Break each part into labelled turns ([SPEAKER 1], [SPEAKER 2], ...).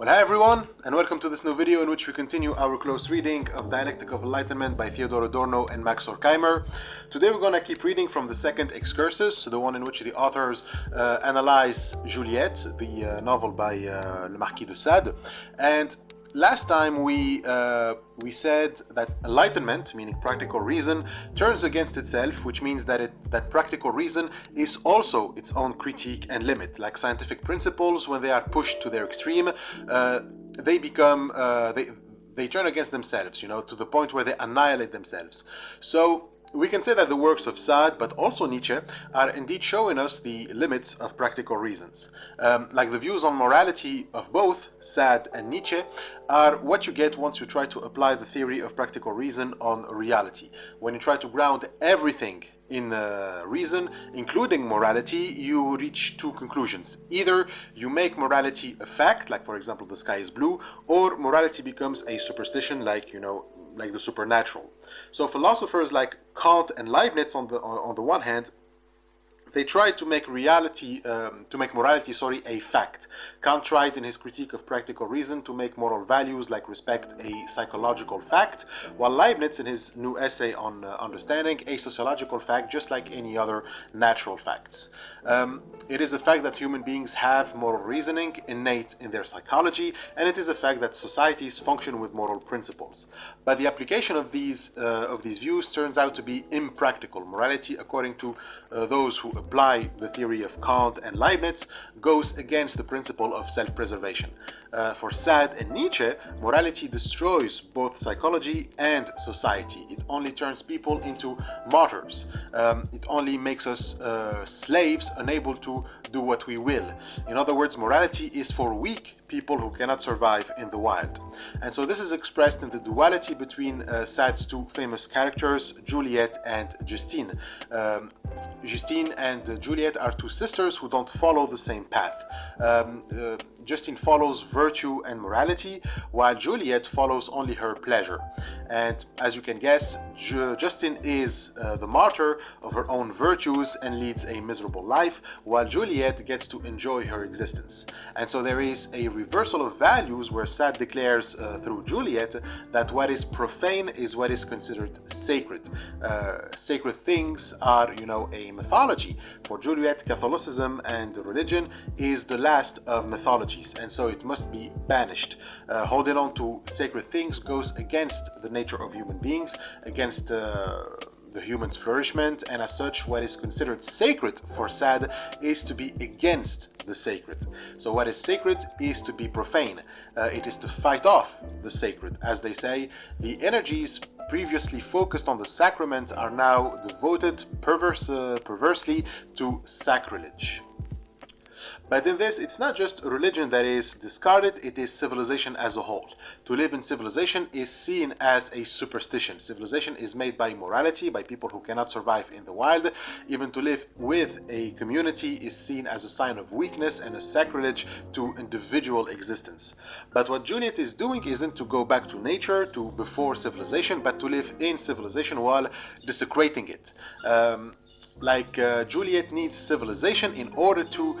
[SPEAKER 1] Well, hi everyone, and welcome to this new video in which we continue our close reading of Dialectic of Enlightenment by Theodor, Adorno and Horkheimer. Today we're going to keep reading from the second Excursus, the one in which the authors analyze Juliette, the novel by Le Marquis de Sade. And last time we said that enlightenment, meaning practical reason, turns against itself, which means that practical reason is also its own critique and limit. Like scientific principles, when they are pushed to their extreme, they become they turn against themselves, to the point where they annihilate themselves. So we can say that the works of Sade, but also Nietzsche, are indeed showing us the limits of practical reasons. Like the views on morality of both Sade and Nietzsche are what you get once you try to apply the theory of practical reason on reality. When you try to ground everything in reason, including morality, you reach two conclusions. Either you make morality a fact, like for example the sky is blue, or morality becomes a superstition, like the supernatural. So philosophers like Kant and Leibniz on the one hand, they tried to make morality a fact. Kant tried in his critique of practical reason to make moral values like respect a psychological fact, while Leibniz in his new essay on understanding a sociological fact, just like any other natural facts. It is a fact that human beings have moral reasoning innate in their psychology, and it is a fact that societies function with moral principles. But the application of these views turns out to be impractical. Morality, according to those who apply the theory of Kant and Leibniz, goes against the principle of self-preservation. For Sade and Nietzsche, morality destroys both psychology and society. It only turns people into martyrs. It only makes us slaves, unable to do what we will. In other words, morality is for weak people who cannot survive in the wild. And so this is expressed in the duality between Sade's two famous characters, Juliette and Justine. Justine and Juliette are two sisters who don't follow the same path. Justine follows virtue and morality, while Juliette follows only her pleasure. And as you can guess, Justine is the martyr of her own virtues and leads a miserable life, while Juliette gets to enjoy her existence. And so there is a reversal of values where Sade declares through Juliette that what is profane is what is considered sacred. Sacred things are, a mythology. For Juliette, Catholicism and religion is the last of mythologies, and so it must be banished. Holding on to sacred things goes against the nature of human beings, against the human's flourishment, and as such what is considered sacred for Sade is to be against the sacred. So what is sacred is to be profane. It is to fight off the sacred. As they say, the energies previously focused on the sacrament are now devoted perversely to sacrilege. But in this, it's not just religion that is discarded, it is civilization as a whole. To live in civilization is seen as a superstition. Civilization is made by morality, by people who cannot survive in the wild. Even to live with a community is seen as a sign of weakness and a sacrilege to individual existence. But what Juliette is doing isn't to go back to nature, to before civilization, but to live in civilization while desecrating it. Juliette needs civilization in order to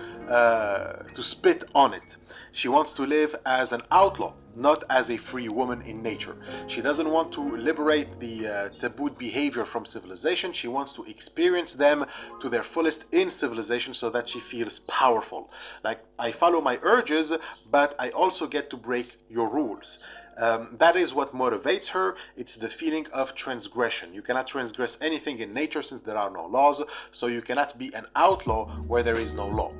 [SPEAKER 1] spit on it. She wants to live as an outlaw, not as a free woman in nature. She doesn't want to liberate the tabooed behavior from civilization. She wants to experience them to their fullest in civilization so that she feels powerful. Like, I follow my urges, but I also get to break your rules. That is what motivates her. It's the feeling of transgression. You cannot transgress anything in nature since there are no laws, so you cannot be an outlaw where there is no law.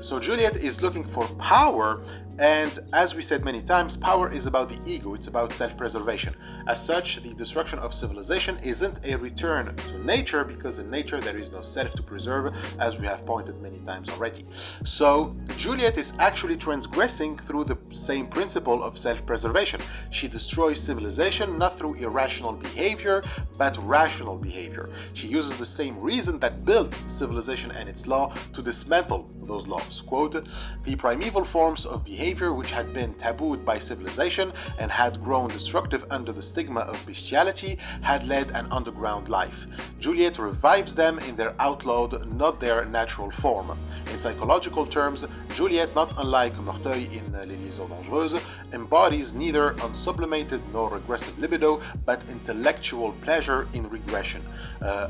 [SPEAKER 1] So Juliette is looking for power, and as we said many times, power is about the ego, it's about self-preservation. As such, the destruction of civilization isn't a return to nature, because in nature there is no self to preserve, as we have pointed many times already. So Juliette is actually transgressing through the same principle of self-preservation. She destroys civilization not through irrational behavior, but rational behavior. She uses the same reason that built civilization and its law to dismantle those laws. Quote, "The primeval forms of behavior behavior which had been tabooed by civilization and had grown destructive under the stigma of bestiality, had led an underground life. Juliette revives them in their outlawed, not their natural form. In psychological terms, Juliette, not unlike Morteuil in Les Liaisons Dangereuses, embodies neither unsublimated nor regressive libido, but intellectual pleasure in regression.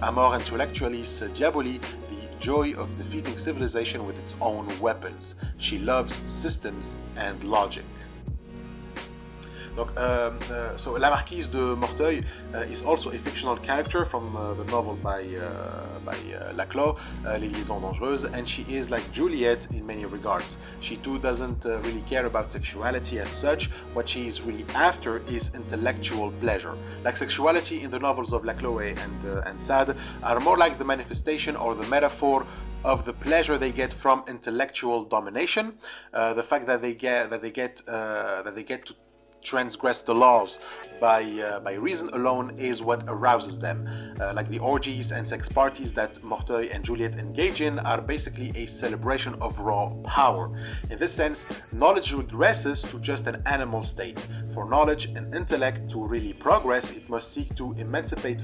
[SPEAKER 1] Amor intellectualis diaboli, the joy of defeating civilization with its own weapons. She loves systems and logic. Donc, so La Marquise de Morteuil is also a fictional character from the novel by Laclos, Les Liaisons Dangereuses, and she is like Juliette in many regards. She too doesn't really care about sexuality as such. What she is really after is intellectual pleasure. Like sexuality in the novels of Laclos and Sade are more like the manifestation or the metaphor of the pleasure they get from intellectual domination, the fact that they get to transgress the laws by reason alone is what arouses them. Like the orgies and sex parties that Morteuil and Juliette engage in are basically a celebration of raw power. In this sense, knowledge regresses to just an animal state. For knowledge and intellect to really progress, it must seek to emancipate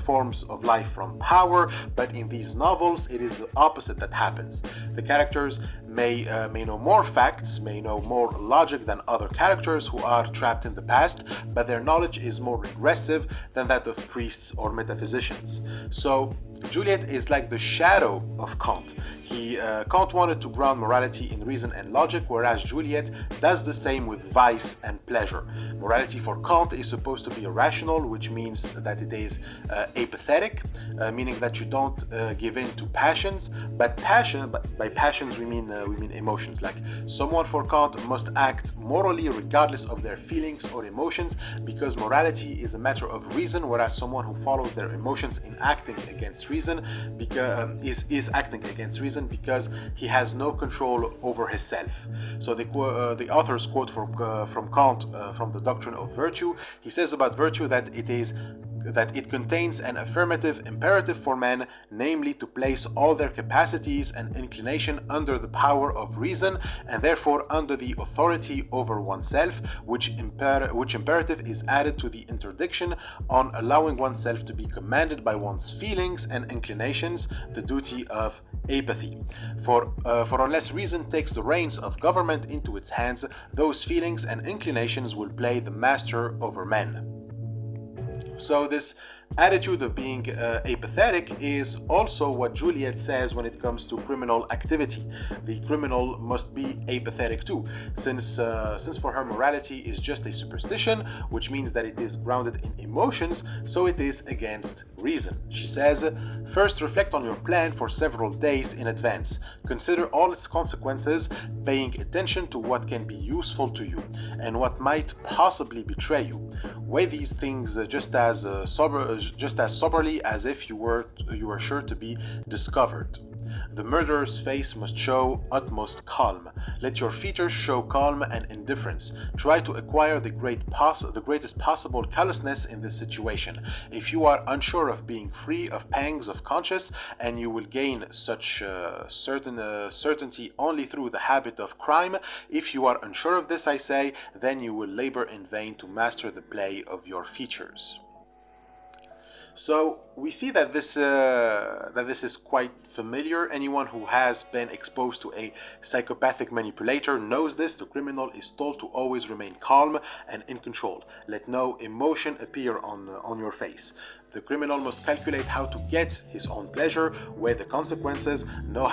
[SPEAKER 1] forms of life from power, but in these novels it is the opposite that happens. The characters may know more facts, may know more logic than other characters who are trapped in the past, but their knowledge is more regressive than that of priests or metaphysicians. So Juliette is like the shadow of Kant. Kant wanted to ground morality in reason and logic, whereas Juliette does the same with vice and pleasure. Morality for Kant is supposed to be irrational, which means that it is apathetic, meaning that you don't give in to passions. But by passions we mean emotions. Like someone for Kant must act morally regardless of their feelings or emotions, because morality is a matter of reason, whereas someone who follows their emotions in acting against reason is acting against reason because he has no control over himself. So the author's quote from Kant from the Doctrine of Virtue, he says about virtue that it contains an affirmative imperative for men, namely to place all their capacities and inclination under the power of reason, and therefore under the authority over oneself, which imperative is added to the interdiction on allowing oneself to be commanded by one's feelings and inclinations, the duty of apathy. For unless reason takes the reins of government into its hands, those feelings and inclinations will play the master over men. So this attitude of being apathetic is also what Juliette says when it comes to criminal activity. The criminal must be apathetic too, since for her morality is just a superstition, which means that it is grounded in emotions, so it is against reason. She says, first reflect on your plan for several days in advance. Consider all its consequences, paying attention to what can be useful to you and what might possibly betray you. Weigh these things just as soberly as if you were sure to be discovered. The murderer's face must show utmost calm. Let your features show calm and indifference. Try to acquire the greatest possible callousness in this situation. If you are unsure of being free of pangs of conscience, and you will gain such certainty only through the habit of crime, if you are unsure of this, I say, then you will labor in vain to master the play of your features. So we see that this is quite familiar. Anyone who has been exposed to a psychopathic manipulator knows this. The criminal is told to always remain calm and in control. Let no emotion appear on your face. The criminal must calculate how to get his own pleasure, weigh the consequences, know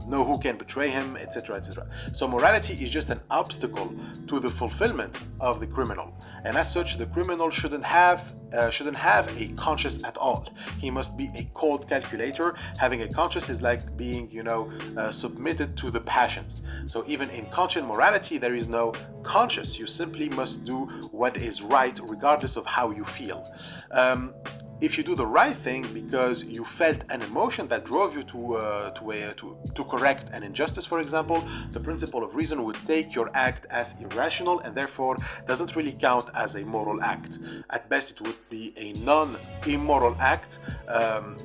[SPEAKER 1] who can betray him, etc., etc. So morality is just an obstacle to the fulfillment of the criminal, and as such, the criminal shouldn't have a conscience at all. He must be a cold calculator. Having a conscience is like being, submitted to the passions. So even in conscious morality, there is no conscience. You simply must do what is right, regardless of how you feel. if you do the right thing because you felt an emotion that drove you to correct an injustice, for example, the principle of reason would take your act as irrational and therefore doesn't really count as a moral act. At best, it would be a non-immoral act,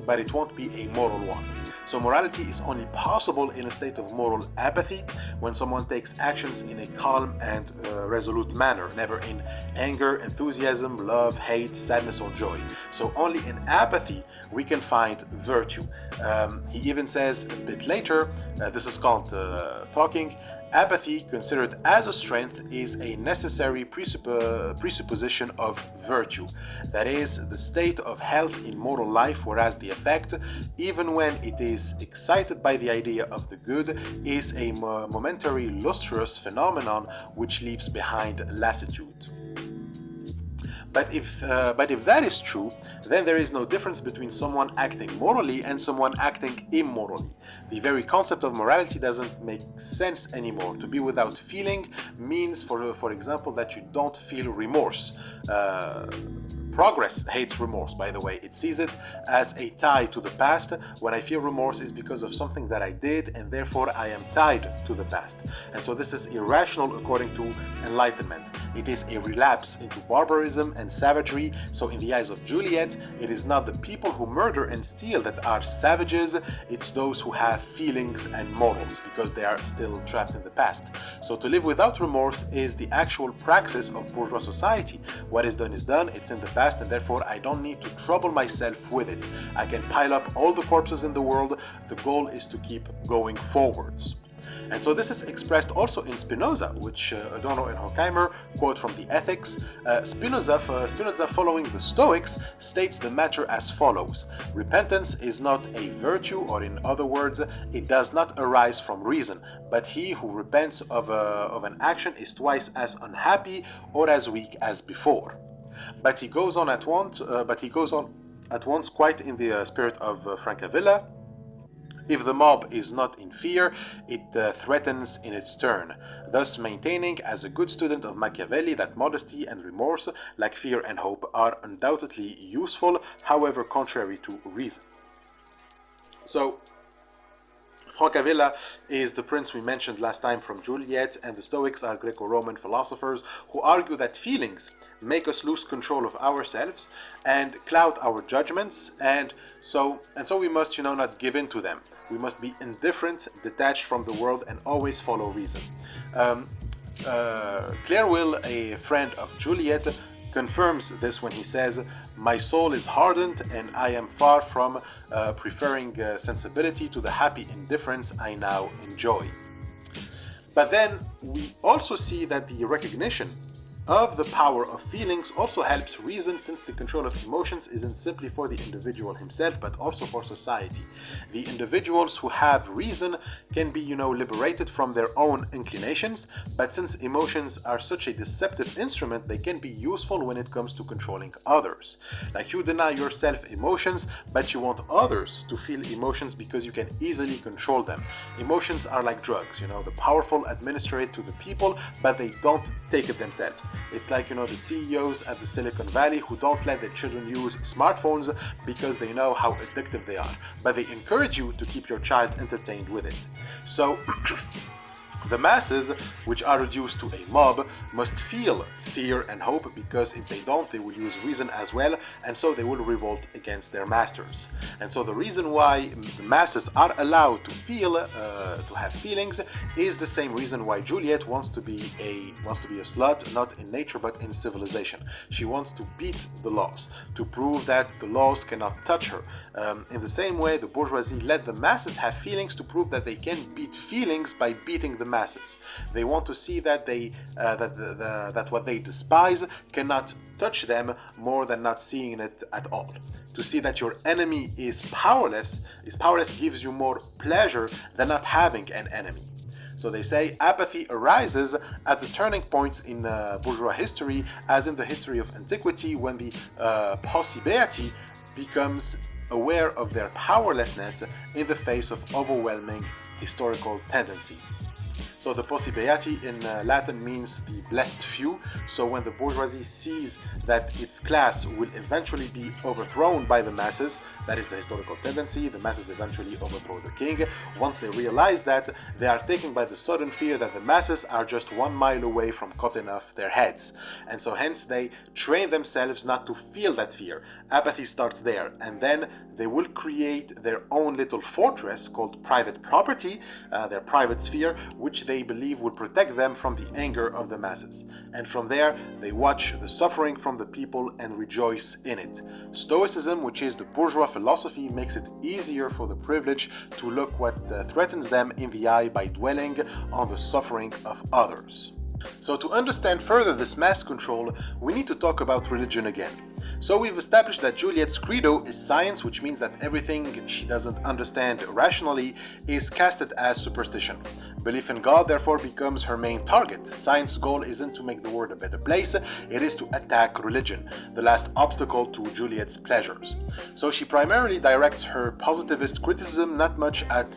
[SPEAKER 1] but it won't be a moral one. So morality is only possible in a state of moral apathy, when someone takes actions in a calm and resolute manner, never in anger, enthusiasm, love, hate, sadness, or joy. So only in apathy we can find virtue. He even says a bit later, this is called talking, apathy, considered as a strength, is a necessary presupposition of virtue. That is, the state of health in moral life, whereas the effect, even when it is excited by the idea of the good, is a momentary lustrous phenomenon which leaves behind lassitude. But if that is true, then there is no difference between someone acting morally and someone acting immorally. The very concept of morality doesn't make sense anymore. To be without feeling means, for example, that you don't feel remorse. Progress hates remorse, by the way. It sees it as a tie to the past. When I feel remorse, is because of something that I did, and therefore I am tied to the past. And so this is irrational according to Enlightenment. It is a relapse into barbarism and savagery. So in the eyes of Juliette, it is not the people who murder and steal that are savages, it's those who have feelings and morals, because they are still trapped in the past. So to live without remorse is the actual praxis of bourgeois society. What is done, it's in the past, and therefore I don't need to trouble myself with it. I can pile up all the corpses in the world. The goal is to keep going forwards. And so this is expressed also in Spinoza, which Adorno and Horkheimer quote from the Ethics. Spinoza, following the Stoics, states the matter as follows: repentance is not a virtue, or in other words, it does not arise from reason, but he who repents of an action is twice as unhappy or as weak as before. But he goes on at once, quite in the spirit of Francavilla. If the mob is not in fear, it threatens in its turn, thus maintaining, as a good student of Machiavelli, that modesty and remorse, like fear and hope, are undoubtedly useful, however contrary to reason. So, Francavilla is the prince we mentioned last time from Juliette, and the Stoics are Greco-Roman philosophers who argue that feelings make us lose control of ourselves and cloud our judgments, and so we must, not give in to them. We must be indifferent, detached from the world, and always follow reason. Clairville, a friend of Juliette, confirms this when he says, "My soul is hardened, and I am far from preferring sensibility to the happy indifference I now enjoy." But then we also see that the recognition of the power of feelings also helps reason, since the control of emotions isn't simply for the individual himself, but also for society. The individuals who have reason can be, liberated from their own inclinations, but since emotions are such a deceptive instrument, they can be useful when it comes to controlling others. Like, you deny yourself emotions, but you want others to feel emotions because you can easily control them. Emotions are like drugs, the powerful administer it to the people, but they don't take it themselves. It's like, the CEOs at the Silicon Valley who don't let their children use smartphones because they know how addictive they are, but they encourage you to keep your child entertained with it. So the masses, which are reduced to a mob, must feel fear and hope, because if they don't, they will use reason as well, and so they will revolt against their masters. And so the reason why the masses are allowed to feel, to have feelings, is the same reason why Juliette wants to be a slut, not in nature but in civilization. She wants to beat the laws, to prove that the laws cannot touch her. In the same way, the bourgeoisie let the masses have feelings to prove that they can beat feelings by beating the masses. They want to see that that what they despise cannot touch them more than not seeing it at all. To see that your enemy is powerless gives you more pleasure than not having an enemy. So they say apathy arises at the turning points in bourgeois history, as in the history of antiquity, when the possibility becomes aware of their powerlessness in the face of overwhelming historical tendency. So the posse beati in Latin means the blessed few. So when the bourgeoisie sees that its class will eventually be overthrown by the masses, that is the historical tendency, the masses eventually overthrow the king. Once they realize that, they are taken by the sudden fear that the masses are just 1 mile away from cutting off their heads. And so hence they train themselves not to feel that fear. Apathy starts there, and then they will create their own little fortress called private property, their private sphere, which they believe will protect them from the anger of the masses. And from there, they watch the suffering from the people and rejoice in it. Stoicism, which is the bourgeois philosophy, makes it easier for the privileged to look what threatens them in the eye by dwelling on the suffering of others. So to understand further this mass control, we need to talk about religion again. So we've established that Juliette's credo is science, which means that everything she doesn't understand rationally is casted as superstition. Belief in God therefore becomes her main target. Science's goal isn't to make the world a better place, it is to attack religion, the last obstacle to Juliette's pleasures. So she primarily directs her positivist criticism not much at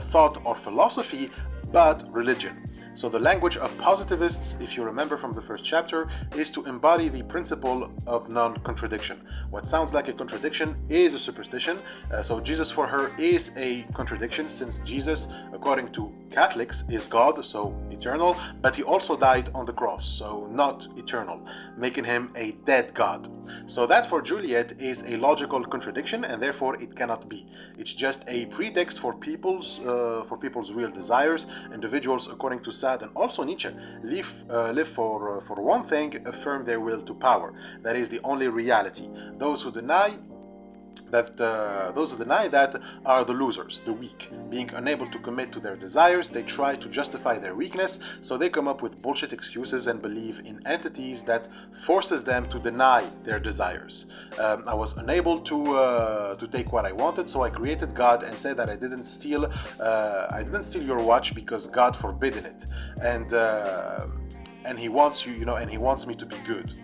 [SPEAKER 1] thought or philosophy, but religion. So the language of positivists, if you remember from the first chapter, is to embody the principle of non-contradiction. What sounds like a contradiction is a superstition. So Jesus for her is a contradiction, since Jesus, according to Catholics, is God, so eternal, but he also died on the cross, so not eternal, making him a dead God. So that for Juliette is a logical contradiction, and therefore it cannot be. It's just a pretext for people's real desires. Individuals, according to Sade and also Nietzsche, live for one thing, affirm their will to power. That is the only reality. Those who deny that are the losers, the weak. Being unable to commit to their desires, they try to justify their weakness, so they come up with bullshit excuses and believe in entities that forces them to deny their desires. I was unable to take what I wanted, so I created God and said that I didn't steal your watch because God forbidden it. And he wants you, and he wants me to be good,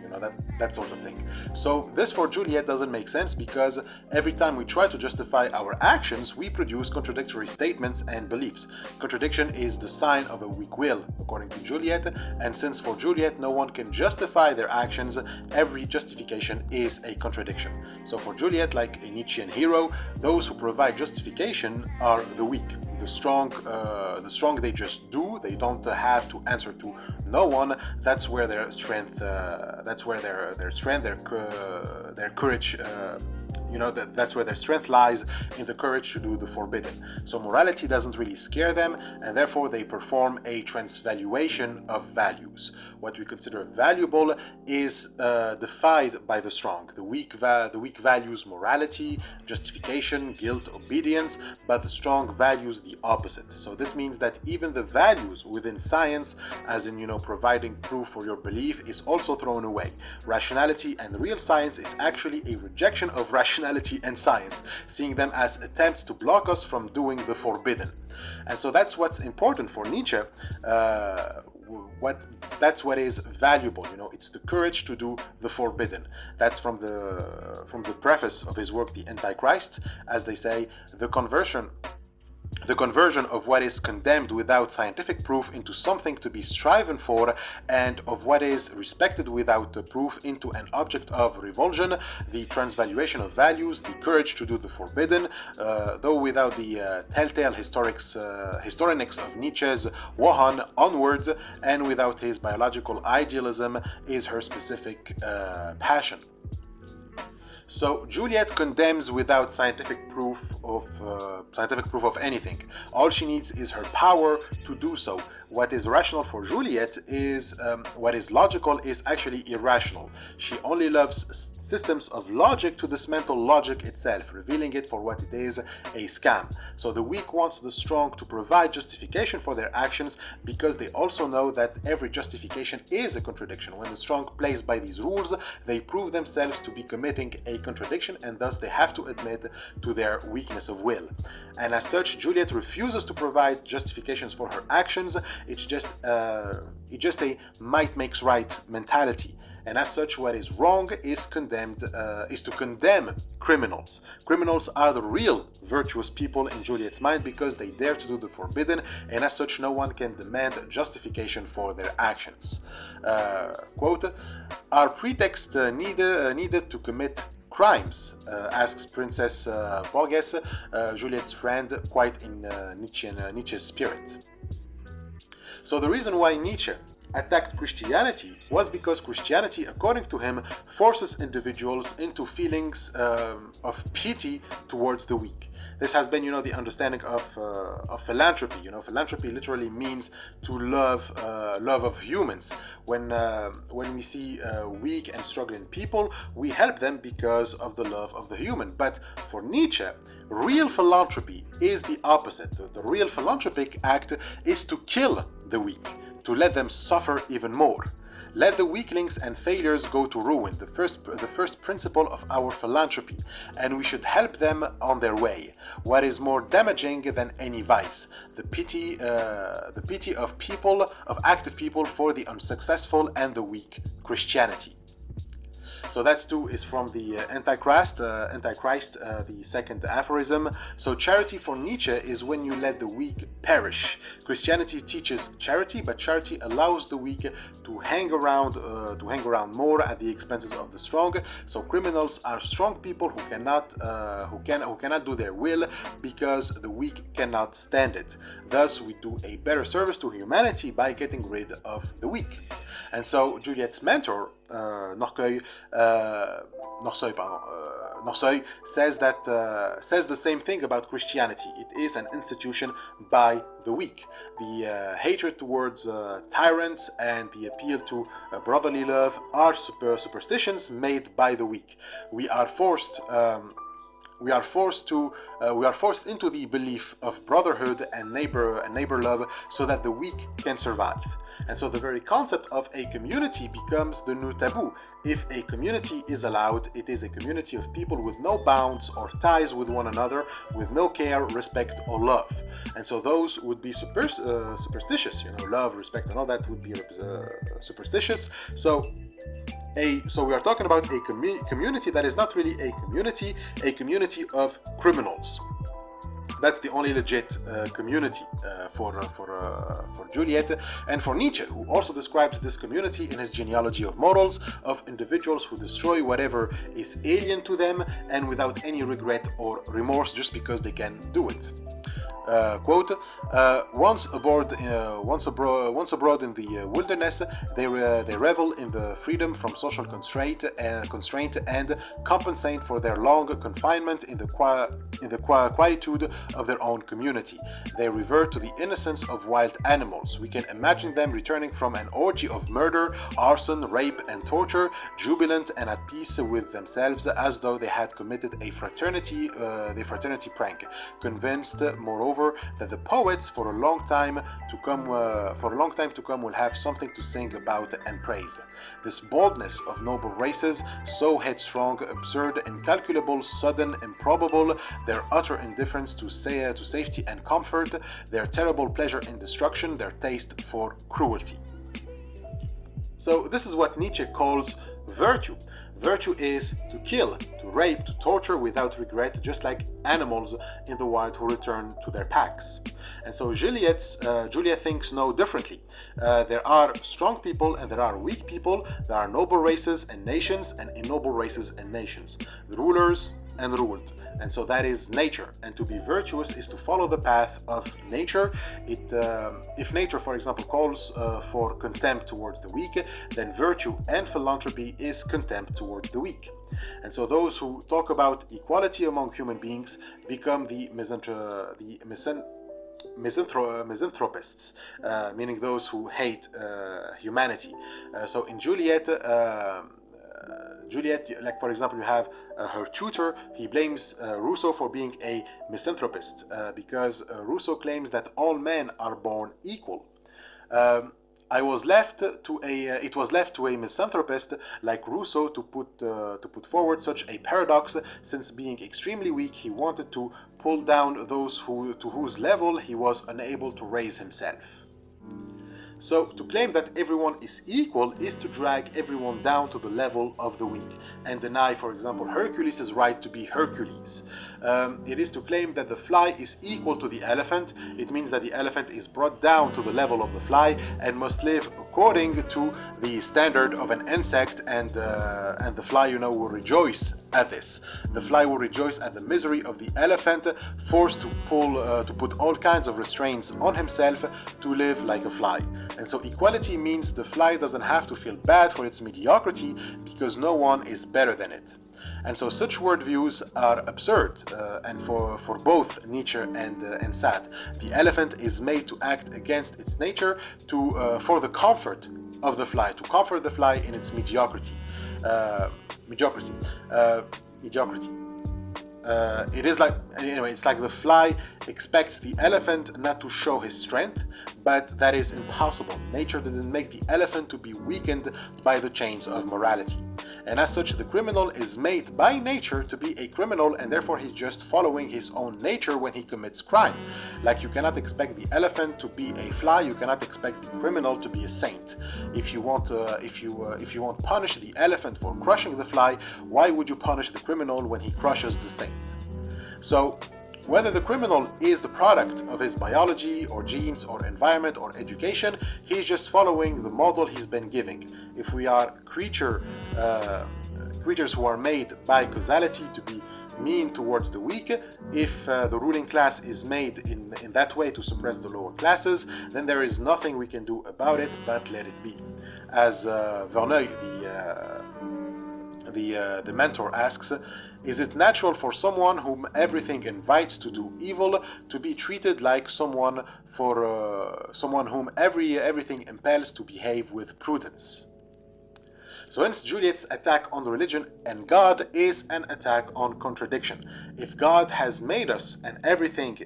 [SPEAKER 1] that sort of thing. So this for Juliette doesn't make sense, because every time we try to justify our actions, we produce contradictory statements and beliefs. Contradiction is the sign of a weak will, according to Juliette, and since for Juliette no one can justify their actions, every justification is a contradiction. So for Juliette, like a Nietzschean hero, those who provide justification are the weak. The strong they just do, they don't have to answer to no one. That's where their strength, that's where their strength, their courage, that's where their strength lies, in the courage to do the forbidden. So morality doesn't really scare them, and therefore they perform a transvaluation of values. What we consider valuable is defied by the strong. The weak values morality, justification, guilt, obedience, but the strong values the opposite. So this means that even the values within science, as in providing proof for your belief, is also thrown away. Rationality and real science is actually a rejection of rationality and science, seeing them as attempts to block us from doing the forbidden. And so that's what's important for Nietzsche. That's what is valuable, it's the courage to do the forbidden. That's from the preface of his work, The Antichrist, as they say, the conversion of what is condemned without scientific proof into something to be striven for, and of what is respected without proof into an object of revulsion, the transvaluation of values, the courage to do the forbidden, though without the telltale historics of Nietzsche's Wohan onwards, and without his biological idealism, is her specific passion. So Juliette condemns without scientific proof of anything. All she needs is her power to do so. What is rational for Juliette is what is logical is actually irrational. She only loves systems of logic to dismantle logic itself, revealing it for what it is, a scam. So the weak wants the strong to provide justification for their actions, because they also know that every justification is a contradiction. When the strong plays by these rules, they prove themselves to be committing a contradiction, and thus they have to admit to their weakness of will. And as such, Juliette refuses to provide justifications for her actions. It's just a might makes right mentality. and as such what is wrong is to condemn criminals. Criminals are the real virtuous people in Juliette's mind because they dare to do the forbidden, and as such no one can demand justification for their actions. Quote, are pretexts needed to commit crimes? Asks Princess Borges, Juliette's friend, quite in Nietzsche's spirit. So the reason why Nietzsche attacked Christianity was because Christianity, according to him, forces individuals into feelings of pity towards the weak. This has been, the understanding of philanthropy. Philanthropy literally means to love of humans. When we see weak and struggling people, we help them because of the love of the human. But for Nietzsche, real philanthropy is the opposite. The real philanthropic act is to kill the weak, to let them suffer even more. Let the weaklings and failures go to ruin, the first principle of our philanthropy, and we should help them on their way. What is more damaging than any vice? The pity of people, of active people for the unsuccessful and the weak. Christianity. So that's too is from the Antichrist, the second aphorism. So charity for Nietzsche is when you let the weak perish. Christianity teaches charity, but charity allows the weak to hang around more at the expenses of the strong. So criminals are strong people who cannot do their will because the weak cannot stand it. Thus, we do a better service to humanity by getting rid of the weak. And so Juliette's mentor, Noerr says the same thing about Christianity. It is an institution by the weak. The hatred towards tyrants and the appeal to brotherly love are superstitions made by the weak. We are forced into the belief of brotherhood and neighbor love so that the weak can survive. And so the very concept of a community becomes the new taboo. If a community is allowed, it is a community of people with no bounds or ties with one another, with no care, respect, or love. And so those would be superstitious. Love, respect, and all that would be superstitious. So we are talking about a community that is not really a community of criminals. That's the only legit community for Juliette and for Nietzsche, who also describes this community in his genealogy of morals, of individuals who destroy whatever is alien to them and without any regret or remorse just because they can do it. Quote, once abroad in the wilderness, they revel in the freedom from social constraint and compensate for their long confinement in the quietude of their own community. They revert to the innocence of wild animals. We can imagine them returning from an orgy of murder, arson, rape, and torture, jubilant and at peace with themselves, as though they had committed a fraternity prank, convinced, moreover, that the poets for a long time to come will have something to sing about and praise. This boldness of noble races, so headstrong, absurd, incalculable, sudden, improbable, their utter indifference to safety and comfort, their terrible pleasure in destruction, their taste for cruelty. So this is what Nietzsche calls virtue. Virtue is to kill, to rape, to torture without regret, just like animals in the wild who return to their packs. And so Juliette thinks no differently. There are strong people and there are weak people. There are noble races and nations and ignoble races and nations. The rulers and ruled. And so that is nature. And to be virtuous is to follow the path of nature. If nature, for example, calls for contempt towards the weak, then virtue and philanthropy is contempt towards the weak. And so those who talk about equality among human beings become the misanthropists, meaning those who hate humanity. So in Juliette, like for example, you have her tutor. He blames Rousseau for being a misanthropist because Rousseau claims that all men are born equal. It was left to a misanthropist like Rousseau to put forward such a paradox, since being extremely weak, he wanted to pull down those to whose level he was unable to raise himself. So to claim that everyone is equal is to drag everyone down to the level of the weak and deny, for example, Hercules' right to be Hercules. It is to claim that the fly is equal to the elephant. It means that the elephant is brought down to the level of the fly and must live according to the standard of an insect, and the fly, you know, will rejoice at this. The fly will rejoice at the misery of the elephant, forced to put all kinds of restraints on himself to live like a fly. And so equality means the fly doesn't have to feel bad for its mediocrity because no one is better than it. And so such worldviews are absurd, and for both Nietzsche and Sade. The elephant is made to act against its nature for the comfort of the fly, to comfort the fly in its mediocrity. It is like, anyway, it's like the fly expects the elephant not to show his strength, but that is impossible. Nature didn't make the elephant to be weakened by the chains of morality. And as such, the criminal is made by nature to be a criminal, and therefore he's just following his own nature when he commits crime. Like you cannot expect the elephant to be a fly, you cannot expect the criminal to be a saint. If you want to punish the elephant for crushing the fly, why would you punish the criminal when he crushes the saint? So whether the criminal is the product of his biology or genes or environment or education, he's just following the model he's been giving. If we are creatures who are made by causality to be mean towards the weak, if the ruling class is made in that way to suppress the lower classes, then there is nothing we can do about it but let it be. As Verneuil, the mentor, asks, is it natural for someone whom everything invites to do evil to be treated like someone whom everything impels to behave with prudence? So hence Juliette's attack on the religion and God is an attack on contradiction. If God has made us and everything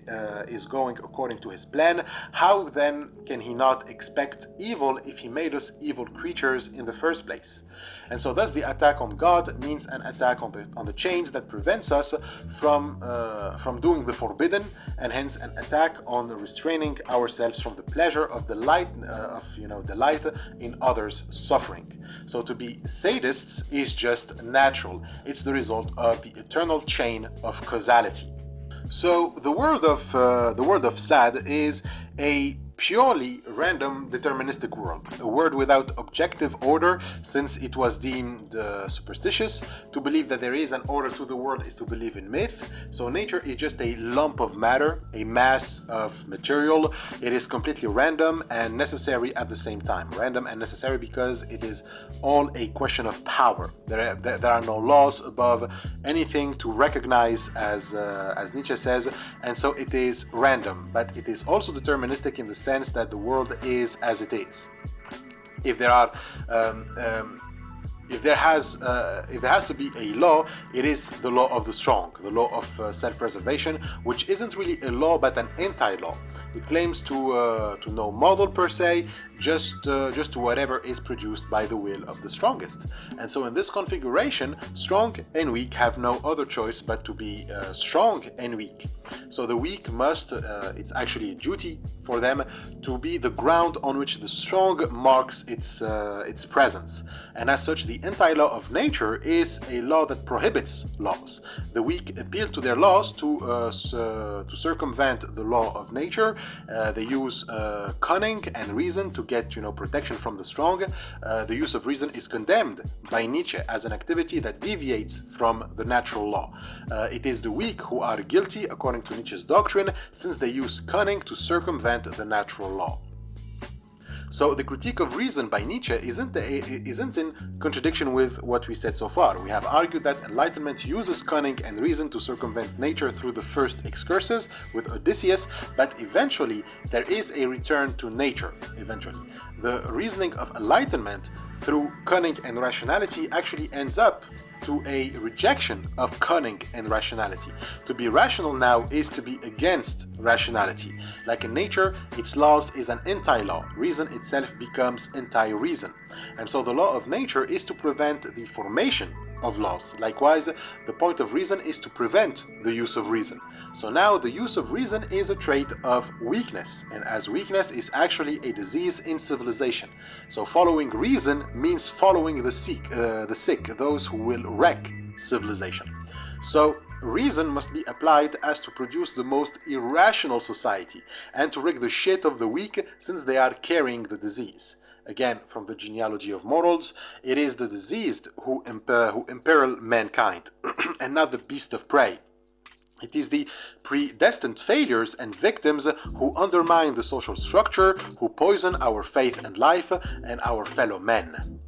[SPEAKER 1] is going according to his plan, how then can he not expect evil if he made us evil creatures in the first place? And so thus the attack on God means an attack on the chains that prevents us from doing the forbidden, and hence an attack on restraining ourselves from the pleasure of delight in others' suffering. So to be sadists is just natural. It's the result of the eternal chain of causality. So the world of Sade is a purely random deterministic world, a world without objective order, since it was deemed superstitious. To believe that there is an order to the world is to believe in myth. So nature is just a lump of matter, a mass of material. It is completely random and necessary at the same time. Random and necessary because it is all a question of power. There are no laws above anything to recognize, as Nietzsche says, and so it is random, but it is also deterministic in the sense that the world is as it is. If there has to be a law, it is the law of the strong, the law of self-preservation, which isn't really a law but an anti-law. It claims to no model per se, just to whatever is produced by the will of the strongest. And so in this configuration, strong and weak have no other choice but to be strong and weak. So the weak must, it's actually a duty for them to be the ground on which the strong marks its presence. And as such, the anti-law of nature is a law that prohibits laws. The weak appeal to their laws to circumvent the law of nature. They use cunning and reason to get protection from the strong. The use of reason is condemned by Nietzsche as an activity that deviates from the natural law. It is the weak who are guilty according to Nietzsche's doctrine, since they use cunning to circumvent the natural law. So the critique of reason by Nietzsche isn't in contradiction with what we said so far. We have argued that Enlightenment uses cunning and reason to circumvent nature through the first excursus with Odysseus, but eventually there is a return to nature. Eventually, the reasoning of Enlightenment through cunning and rationality actually ends up to a rejection of cunning and rationality. To be rational now is to be against rationality. Like in nature, its laws is an anti-law. Reason itself becomes anti-reason. And so the law of nature is to prevent the formation of laws. Likewise, the point of reason is to prevent the use of reason. So now the use of reason is a trait of weakness, and as weakness is actually a disease in civilization. So following reason means following the sick, those who will wreck civilization. So reason must be applied as to produce the most irrational society and to rig the shit of the weak, since they are carrying the disease. Again, from the genealogy of morals, it is the diseased who imperil mankind and not the beast of prey. It is the predestined failures and victims who undermine the social structure, who poison our faith and life and our fellow men.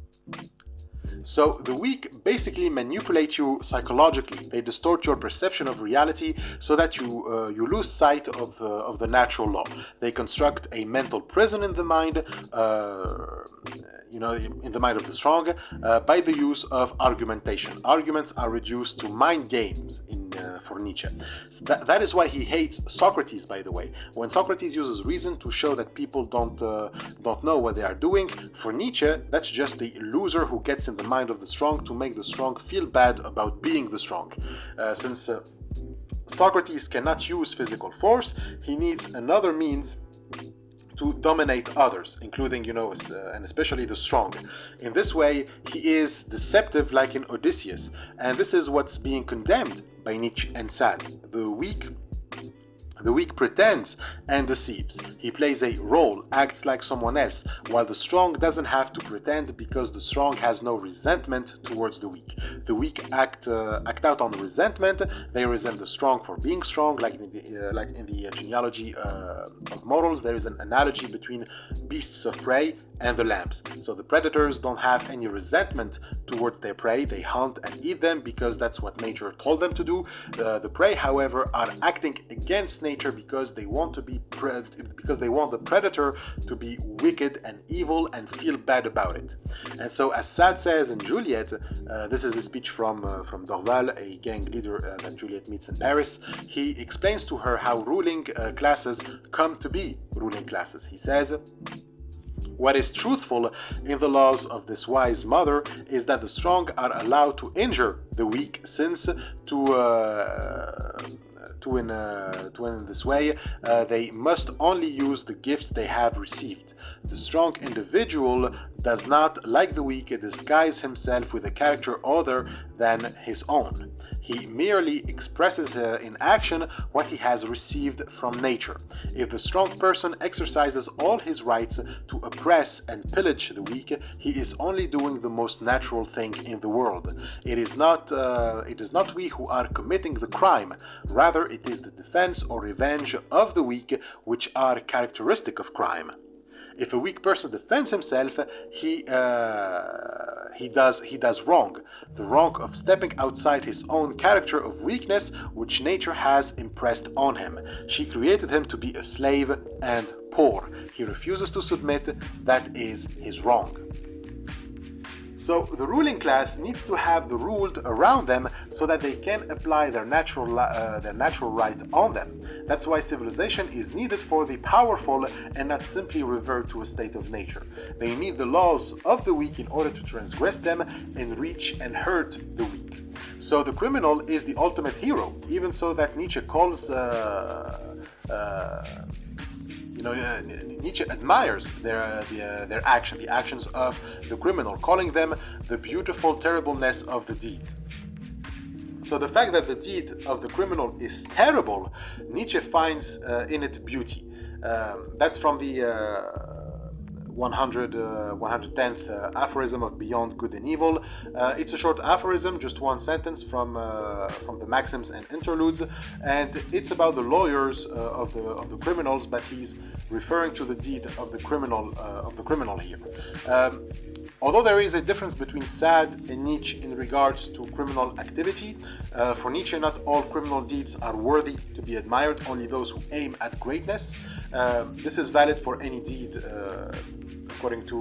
[SPEAKER 1] So the weak basically manipulate you psychologically. They distort your perception of reality so that you lose sight of the natural law. They construct a mental prison in the mind, in the mind of the strong, by the use of argumentation. Arguments are reduced to mind games for Nietzsche. So that is why he hates Socrates, by the way. When Socrates uses reason to show that people don't know what they are doing, for Nietzsche, that's just the loser who gets in the mind of the strong to make the strong feel bad about being the strong. Since Socrates cannot use physical force, he needs another means to dominate others, including, and especially the strong. In this way, he is deceptive like in Odysseus, and this is what's being condemned by Nietzsche and Sade. The weak pretends and deceives. He plays a role, acts like someone else, while the strong doesn't have to pretend because the strong has no resentment towards the weak. The weak act out on resentment. They resent the strong for being strong, like in the genealogy of morals. There is an analogy between beasts of prey and the lambs. So the predators don't have any resentment towards their prey. They hunt and eat them because that's what nature told them to do. The prey, however, are acting against nature because they want the predator to be wicked and evil and feel bad about it. And so, as Sade says in Juliette, this is a speech from Dorval, a gang leader that Juliette meets in Paris. He explains to her how ruling classes come to be ruling classes. He says, "What is truthful in the laws of this wise mother is that the strong are allowed to injure the weak, since in this way they must only use the gifts they have received. The strong individual does not, like the weak, disguise himself with a character other than his own. He merely expresses in action what he has received from nature. If the strong person exercises all his rights to oppress and pillage the weak, he is only doing the most natural thing in the world. It is not we who are committing the crime, rather it is the defense or revenge of the weak which are characteristic of crime. If a weak person defends himself, he does wrong, the wrong of stepping outside his own character of weakness which nature has impressed on him. She created him to be a slave and poor. He refuses to submit. That is his wrong." So the ruling class needs to have the ruled around them so that they can apply their natural right on them. That's why civilization is needed for the powerful and not simply revert to a state of nature. They need the laws of the weak in order to transgress them and reach and hurt the weak. So the criminal is the ultimate hero, even so that Nietzsche calls Nietzsche admires their action, the actions of the criminal, calling them the beautiful terribleness of the deed. So the fact that the deed of the criminal is terrible, Nietzsche finds in it beauty. That's from the 110th aphorism of Beyond Good and Evil. It's a short aphorism, just one sentence from the Maxims and Interludes, and it's about the lawyers of the criminals, but he's referring to the deed of the criminal here. Although there is a difference between Sade and Nietzsche in regards to criminal activity, for Nietzsche not all criminal deeds are worthy to be admired, only those who aim at greatness. This is valid for any deed according to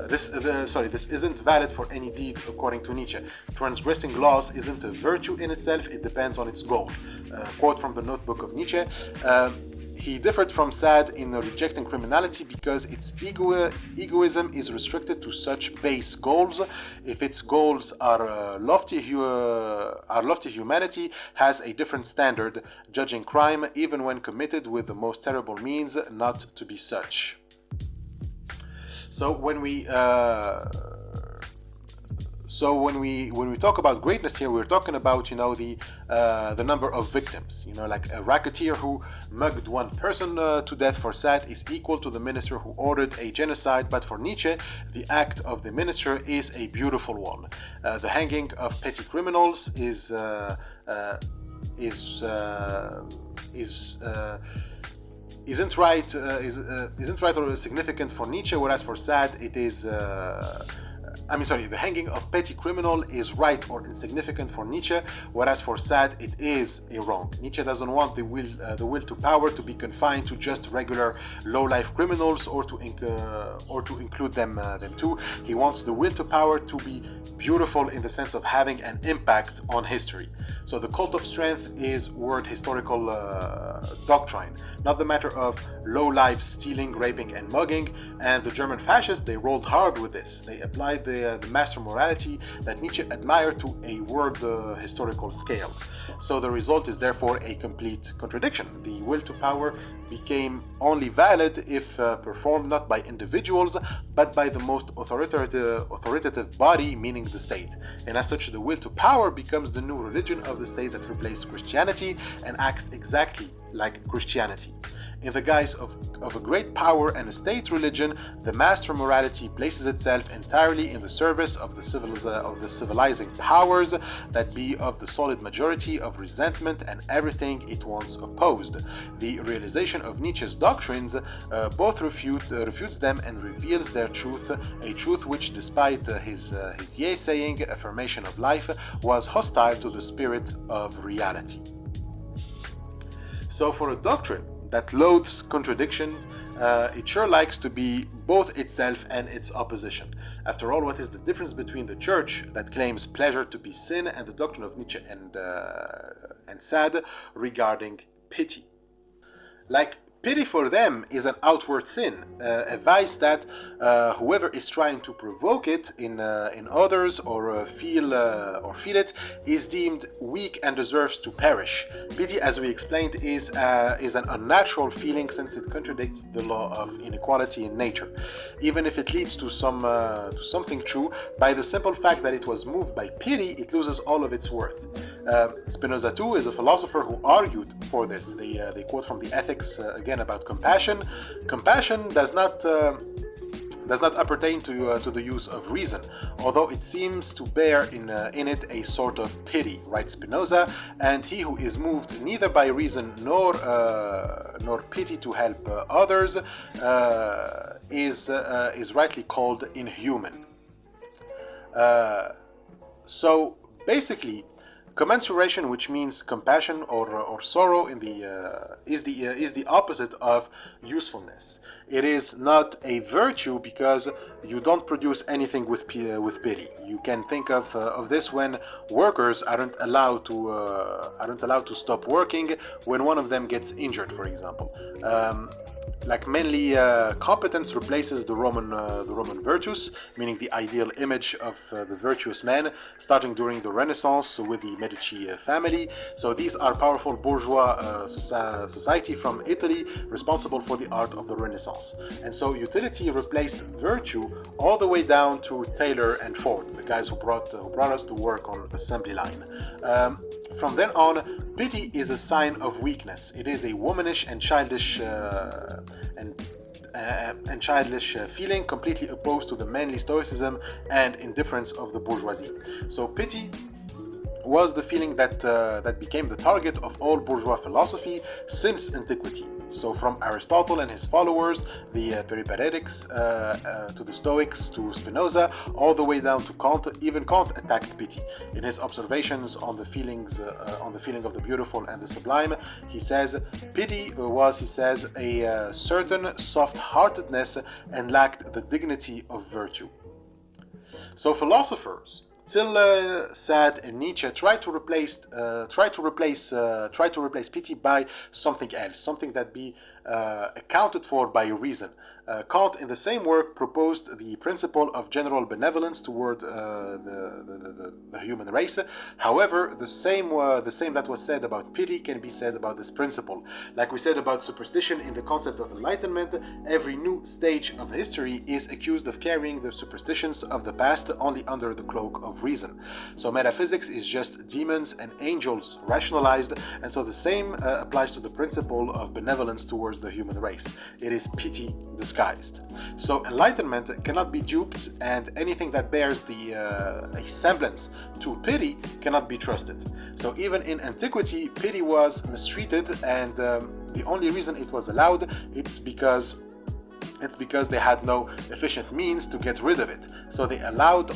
[SPEAKER 1] this isn't valid for any deed according to Nietzsche. Transgressing laws isn't a virtue in itself, it depends on its goal. Quote from the notebook of Nietzsche. He differed from Sade in rejecting criminality because its egoism is restricted to such base goals. If its goals are lofty humanity has a different standard, judging crime even when committed with the most terrible means not to be such. So when we talk about greatness here, we're talking about, you know, the number of victims. You know, like a racketeer who mugged one person to death for Sade is equal to the minister who ordered a genocide. But for Nietzsche, the act of the minister is a beautiful one. The hanging of petty criminals isn't right or significant for Nietzsche, whereas for Sade it is. The hanging of petty criminal is right or insignificant for Nietzsche, whereas for Sade it is a wrong. Nietzsche doesn't want the will to power to be confined to just regular low-life criminals or to include them too. He wants the will to power to be beautiful in the sense of having an impact on history. So the cult of strength is word historical doctrine, not the matter of low-life stealing, raping, and mugging. And the German fascists, they rolled hard with this. They applied the master morality that Nietzsche admired to a word historical scale. So the result is therefore a complete contradiction. The will to power became only valid if performed not by individuals, but by the most authoritative body, meaning the state. And as such, the will to power becomes the new religion of the state that replaced Christianity and acts exactly like Christianity. In the guise of a great power and a state religion, the master morality places itself entirely in the service of the civilizing powers that be of the solid majority of resentment and everything it once opposed. The realization of Nietzsche's doctrines both refutes them and reveals their truth, a truth which, despite his yea-saying affirmation of life, was hostile to the spirit of reality. So for a doctrine that loathes contradiction, it sure likes to be both itself and its opposition. After all, what is the difference between the church that claims pleasure to be sin and the doctrine of Nietzsche and Sade regarding pity? Like, pity for them is an outward sin, a vice that whoever is trying to provoke it in others or feel it is deemed weak and deserves to perish. Pity, as we explained, is an unnatural feeling since it contradicts the law of inequality in nature. Even if it leads to something true, by the simple fact that it was moved by pity, it loses all of its worth. Spinoza too is a philosopher who argued for this. They quote from the Ethics again about compassion. Compassion does not appertain to the use of reason, although it seems to bear in it a sort of pity, writes Spinoza, and he who is moved neither by reason nor pity to help others is rightly called inhuman. So basically, commensuration, which means compassion or sorrow, is the opposite of usefulness. It is not a virtue because you don't produce anything with pity. You can think of this when workers aren't allowed to stop working when one of them gets injured, for example. Like mainly competence replaces the Roman virtus, meaning the ideal image of the virtuous man, starting during the Renaissance with the Medici family. So these are powerful bourgeois society from Italy, responsible for the art of the Renaissance. And so utility replaced virtue all the way down to Taylor and Ford, the guys who brought us to work on assembly line. From then on, pity is a sign of weakness. It is a womanish and childish feeling, completely opposed to the manly stoicism and indifference of the bourgeoisie. So pity was the feeling that became the target of all bourgeois philosophy since antiquity. So from Aristotle and his followers, the Peripatetics, to the Stoics, to Spinoza, all the way down to Kant. Even Kant attacked pity. In his observations on the feeling of the beautiful and the sublime, he says, pity was, he says, a certain soft-heartedness and lacked the dignity of virtue. So philosophers, till Sade and Nietzsche, try to replace pity by something else, something that be accounted for by reason. Kant, in the same work, proposed the principle of general benevolence toward the human race. However, the same that was said about pity can be said about this principle. Like we said about superstition in the concept of enlightenment, every new stage of history is accused of carrying the superstitions of the past only under the cloak of reason. So metaphysics is just demons and angels rationalized, and so the same applies to the principle of benevolence towards the human race. It is pity disguised. So enlightenment cannot be duped, and anything that bears a semblance to pity cannot be trusted. So even in antiquity, pity was mistreated, and the only reason it was allowed, it's because they had no efficient means to get rid of it. So they allowed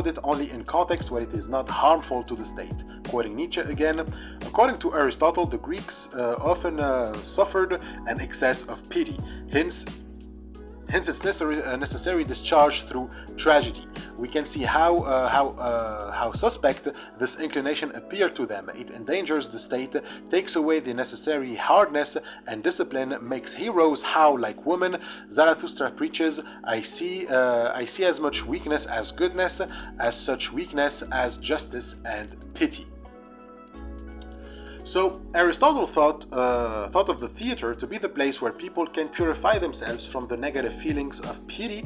[SPEAKER 1] it only in context where it is not harmful to the state. Quoting Nietzsche again, according to Aristotle, the Greeks often suffered an excess of pity. Hence its necessary discharge through tragedy. We can see how suspect this inclination appeared to them. It endangers the state, takes away the necessary hardness and discipline, makes heroes howl like women. Zarathustra preaches, I see as much weakness as goodness, as such weakness as justice and pity. So Aristotle thought of the theater to be the place where people can purify themselves from the negative feelings of pity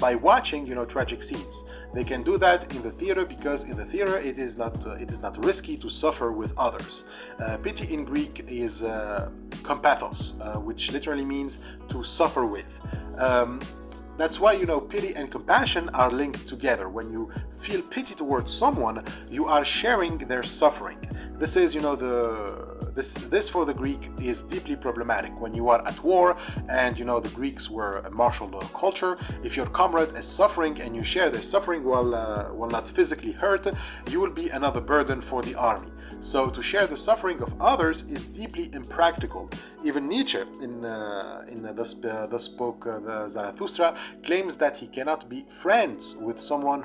[SPEAKER 1] by watching, tragic scenes. They can do that in the theater because in the theater it is not risky to suffer with others. Pity in Greek is kompathos, which literally means to suffer with. That's why, pity and compassion are linked together. When you feel pity towards someone, you are sharing their suffering. This is, this for the Greek is deeply problematic. When you are at war, and the Greeks were a martial law culture, if your comrade is suffering and you share their suffering while not physically hurt, you will be another burden for the army. So to share the suffering of others is deeply impractical. Even Nietzsche, in Thus Spoke Zarathustra, claims that he cannot be friends with someone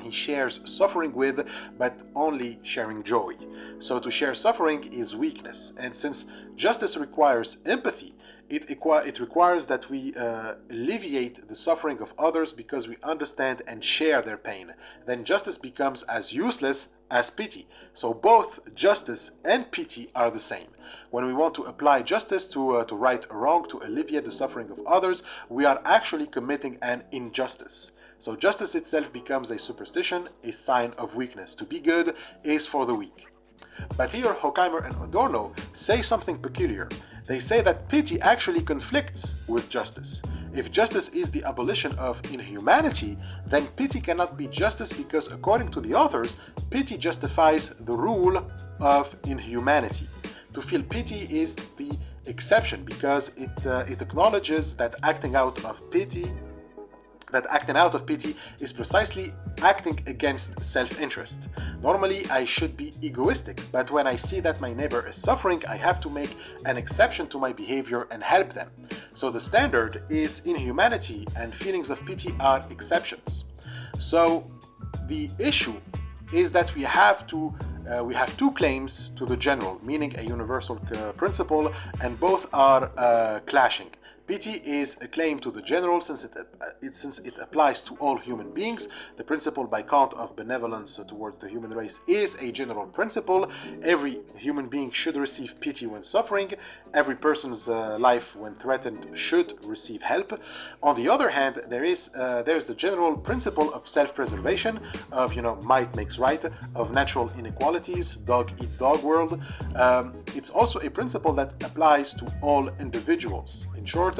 [SPEAKER 1] he shares suffering with, but only sharing joy. So to share suffering is weakness, and since justice requires empathy, it requires that we alleviate the suffering of others because we understand and share their pain. Then justice becomes as useless as pity. So both justice and pity are the same. When we want to apply justice to right a wrong, to alleviate the suffering of others, we are actually committing an injustice. So justice itself becomes a superstition, a sign of weakness. To be good is for the weak. But here Horkheimer and Adorno say something peculiar. They say that pity actually conflicts with justice. If justice is the abolition of inhumanity, then pity cannot be justice because, according to the authors, pity justifies the rule of inhumanity. To feel pity is the exception because it acknowledges that acting out of pity is precisely acting against self-interest. Normally, I should be egoistic, but when I see that my neighbor is suffering, I have to make an exception to my behavior and help them. So the standard is inhumanity, and feelings of pity are exceptions. So the issue is that we have two claims to the general, meaning a universal principle, and both are clashing. Pity is a claim to the general since it applies to all human beings. The principle by Kant of benevolence towards the human race is a general principle. Every human being should receive pity when suffering. Every person's life when threatened should receive help. On the other hand, there's the general principle of self-preservation, of might makes right, of natural inequalities, dog-eat-dog world. It's also a principle that applies to all individuals. In short,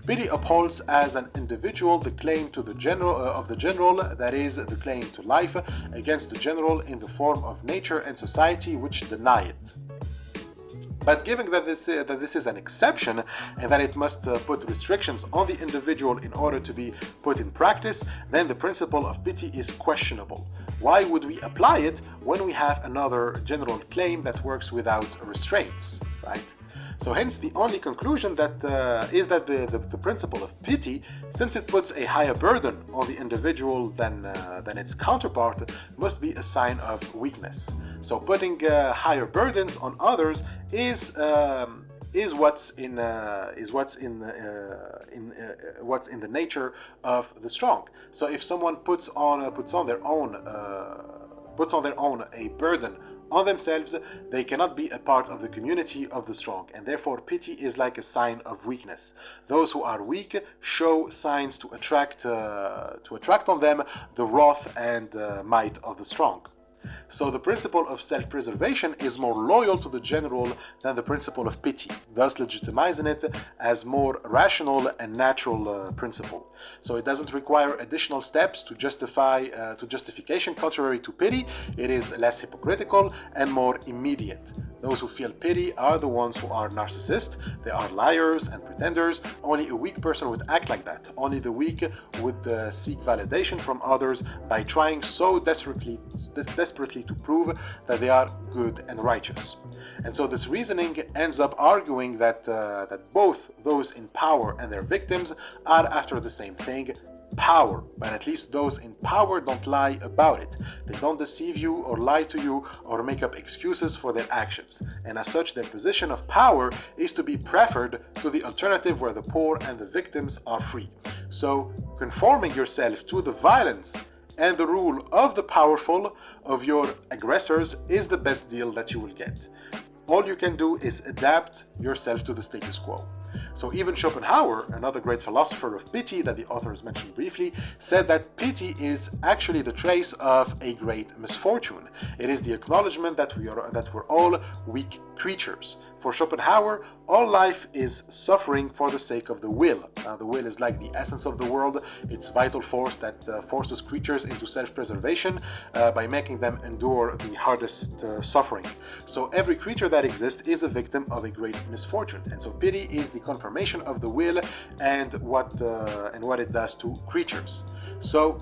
[SPEAKER 1] pity upholds as an individual the claim to the general that is, the claim to life, against the general in the form of nature and society which deny it. But given that this is an exception and that it must put restrictions on the individual in order to be put in practice, then the principle of pity is questionable. Why would we apply it when we have another general claim that works without restraints, right? So hence the only conclusion that is that the principle of pity, since it puts a higher burden on the individual than its counterpart, must be a sign of weakness. So putting higher burdens on others is is what's in the nature of the strong. So if someone puts on their own a burden on themselves, they cannot be a part of the community of the strong, and therefore pity is like a sign of weakness. Those who are weak show signs to attract on them the wrath and might of the strong. So the principle of self-preservation is more loyal to the general than the principle of pity, thus legitimizing it as more rational and natural principle. So it doesn't require additional steps to justification contrary to pity. It is less hypocritical and more immediate. Those who feel pity are the ones who are narcissists. They are liars and pretenders. Only a weak person would act like that. Only the weak would seek validation from others by trying so desperately to prove that they are good and righteous. And so this reasoning ends up arguing that both those in power and their victims are after the same thing, power, but at least those in power don't lie about it. They don't deceive you or lie to you or make up excuses for their actions. And as such, their position of power is to be preferred to the alternative where the poor and the victims are free. So conforming yourself to the violence and the rule of the powerful, of your aggressors, is the best deal that you will get. All you can do is adapt yourself to the status quo. So even Schopenhauer, another great philosopher of pity that the authors mentioned briefly, said that pity is actually the trace of a great misfortune. It is the acknowledgement that we're all weak creatures. For Schopenhauer, all life is suffering for the sake of the will. The will is like the essence of the world. It's vital force that forces creatures into self-preservation by making them endure the hardest suffering. So every creature that exists is a victim of a great misfortune. And so pity is the confirmation of the will and what it does to creatures. So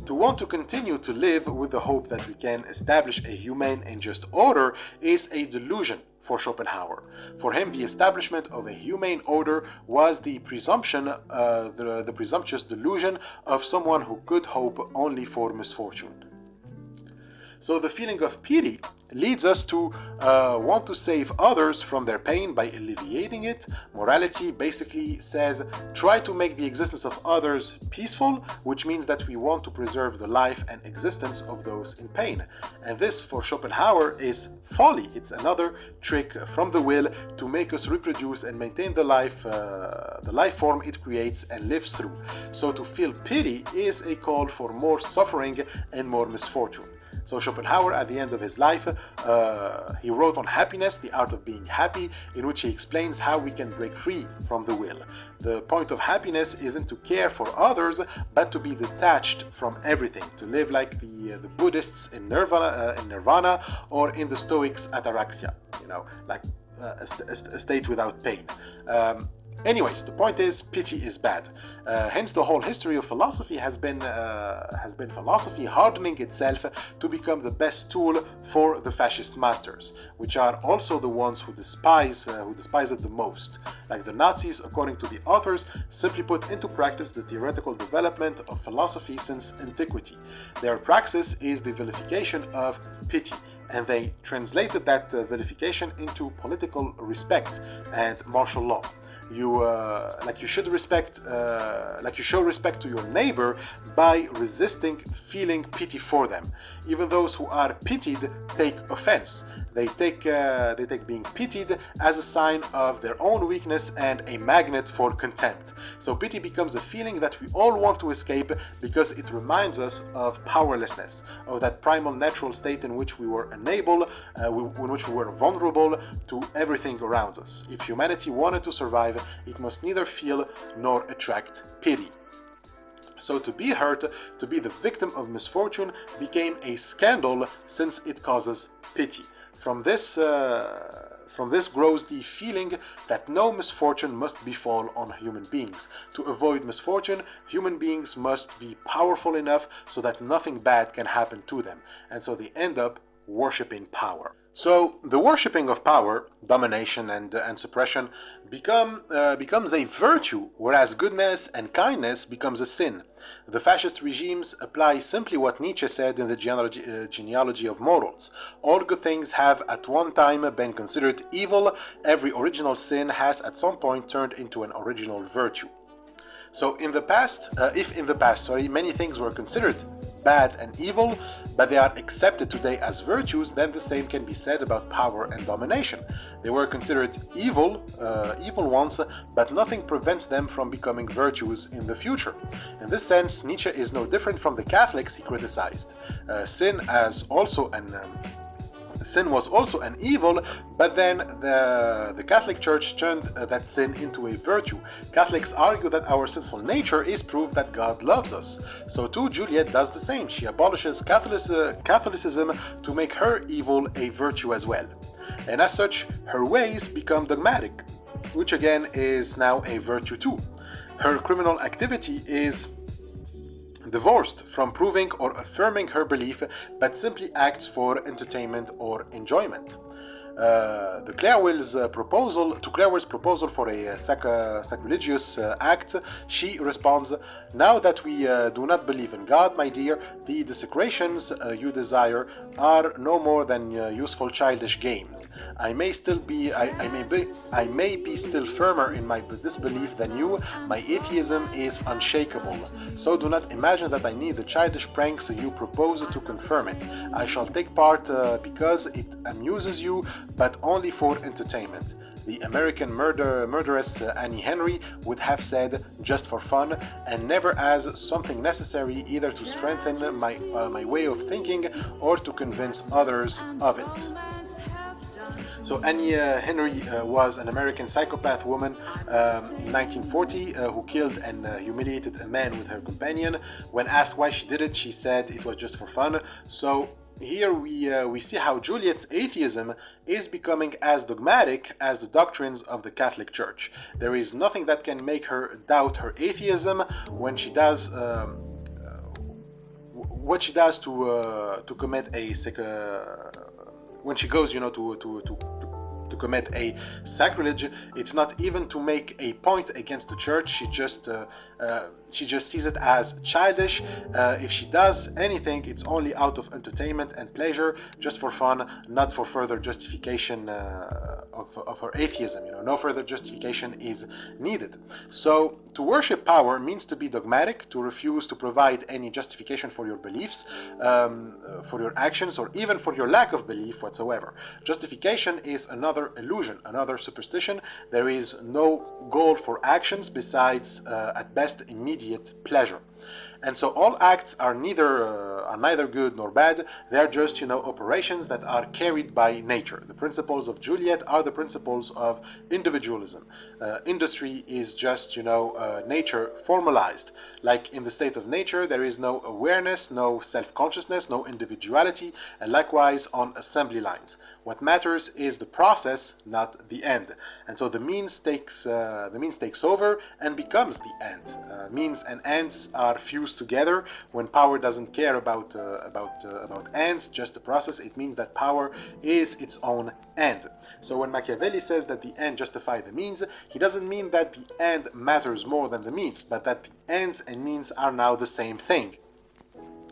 [SPEAKER 1] to want to continue to live with the hope that we can establish a humane and just order is a delusion for Schopenhauer. For him, the establishment of a humane order was the presumption, the presumptuous delusion of someone who could hope only for misfortune. So the feeling of pity leads us to want to save others from their pain by alleviating it. Morality basically says try to make the existence of others peaceful, which means that we want to preserve the life and existence of those in pain. And this, for Schopenhauer, is folly. It's another trick from the will to make us reproduce and maintain the life form it creates and lives through. So to feel pity is a call for more suffering and more misfortune. So Schopenhauer, at the end of his life, he wrote on Happiness, the Art of Being Happy, in which he explains how we can break free from the will. The point of happiness isn't to care for others, but to be detached from everything, to live like the Buddhists in Nirvana, or in the Stoics ataraxia, like a state without pain. Anyways, the point is, pity is bad. Hence, the whole history of philosophy has been philosophy hardening itself to become the best tool for the fascist masters, which are also the ones who despise it the most. Like the Nazis, according to the authors, simply put into practice the theoretical development of philosophy since antiquity. Their praxis is the vilification of pity, and they translated that vilification into political respect and martial law. You show respect to your neighbor by resisting feeling pity for them. Even those who are pitied take offense. They take being pitied as a sign of their own weakness and a magnet for contempt. So pity becomes a feeling that we all want to escape because it reminds us of powerlessness, of that primal natural state in which we were unable, in which we were vulnerable to everything around us. If humanity wanted to survive, it must neither feel nor attract pity. So to be hurt, to be the victim of misfortune, became a scandal since it causes pity. From this grows the feeling that no misfortune must befall on human beings. To avoid misfortune, human beings must be powerful enough so that nothing bad can happen to them, and so they end up worshipping power. So the worshipping of power, domination, and suppression becomes a virtue, whereas goodness and kindness becomes a sin. The fascist regimes apply simply what Nietzsche said in the genealogy of morals. All good things have at one time been considered evil. Every original sin has at some point turned into an original virtue. So in the past, many things were considered bad and evil, but they are accepted today as virtues, then the same can be said about power and domination. They were considered evil ones, but nothing prevents them from becoming virtues in the future. In this sense, Nietzsche is no different from the Catholics he criticized. Sin was also an evil, but then the Catholic Church turned that sin into a virtue. Catholics argue that our sinful nature is proof that God loves us. So too, Juliette does the same. She abolishes Catholicism to make her evil a virtue as well. And as such, her ways become dogmatic, which again is now a virtue too. Her criminal activity is divorced from proving or affirming her belief, but simply acts for entertainment or enjoyment. To Clairville's proposal for a sacrilegious act, she responds, "Now that we do not believe in God, my dear, the desecrations you desire are no more than useful childish games. I may be still firmer in my disbelief than you. My atheism is unshakable. So do not imagine that I need the childish pranks you propose to confirm it. I shall take part because it amuses you, but only for entertainment." The American murderess Annie Henry would have said, "just for fun," and never as something necessary either to strengthen my way of thinking or to convince others of it. So Annie Henry was an American psychopath woman in 1940 who killed and humiliated a man with her companion. When asked why she did it, she said it was just for fun. So here we see how Juliette's atheism is becoming as dogmatic as the doctrines of the Catholic Church. There is nothing that can make her doubt her atheism when she does what she does to commit when she goes, to commit a sacrilege. It's not even to make a point against the church. She just sees it as childish. If she does anything, it's only out of entertainment and pleasure, just for fun, not for further justification of her atheism. No further justification is needed. So to worship power means to be dogmatic, to refuse to provide any justification for your beliefs, for your actions, or even for your lack of belief whatsoever. Justification is another illusion, another superstition. There is no goal for actions besides, at best, immediate pleasure. And so all acts are neither good nor bad. They are just, operations that are carried by nature. The principles of Juliette are the principles of individualism. Industry is just, nature formalized. Like in the state of nature, there is no awareness, no self-consciousness, no individuality, and likewise on assembly lines. What matters is the process, not the end. And so the means takes over and becomes the end. Means and ends are fused together. When power doesn't care about ends, just the process, it means that power is its own end. So when Machiavelli says that the end justifies the means, he doesn't mean that the end matters more than the means, but that the ends and means are now the same thing.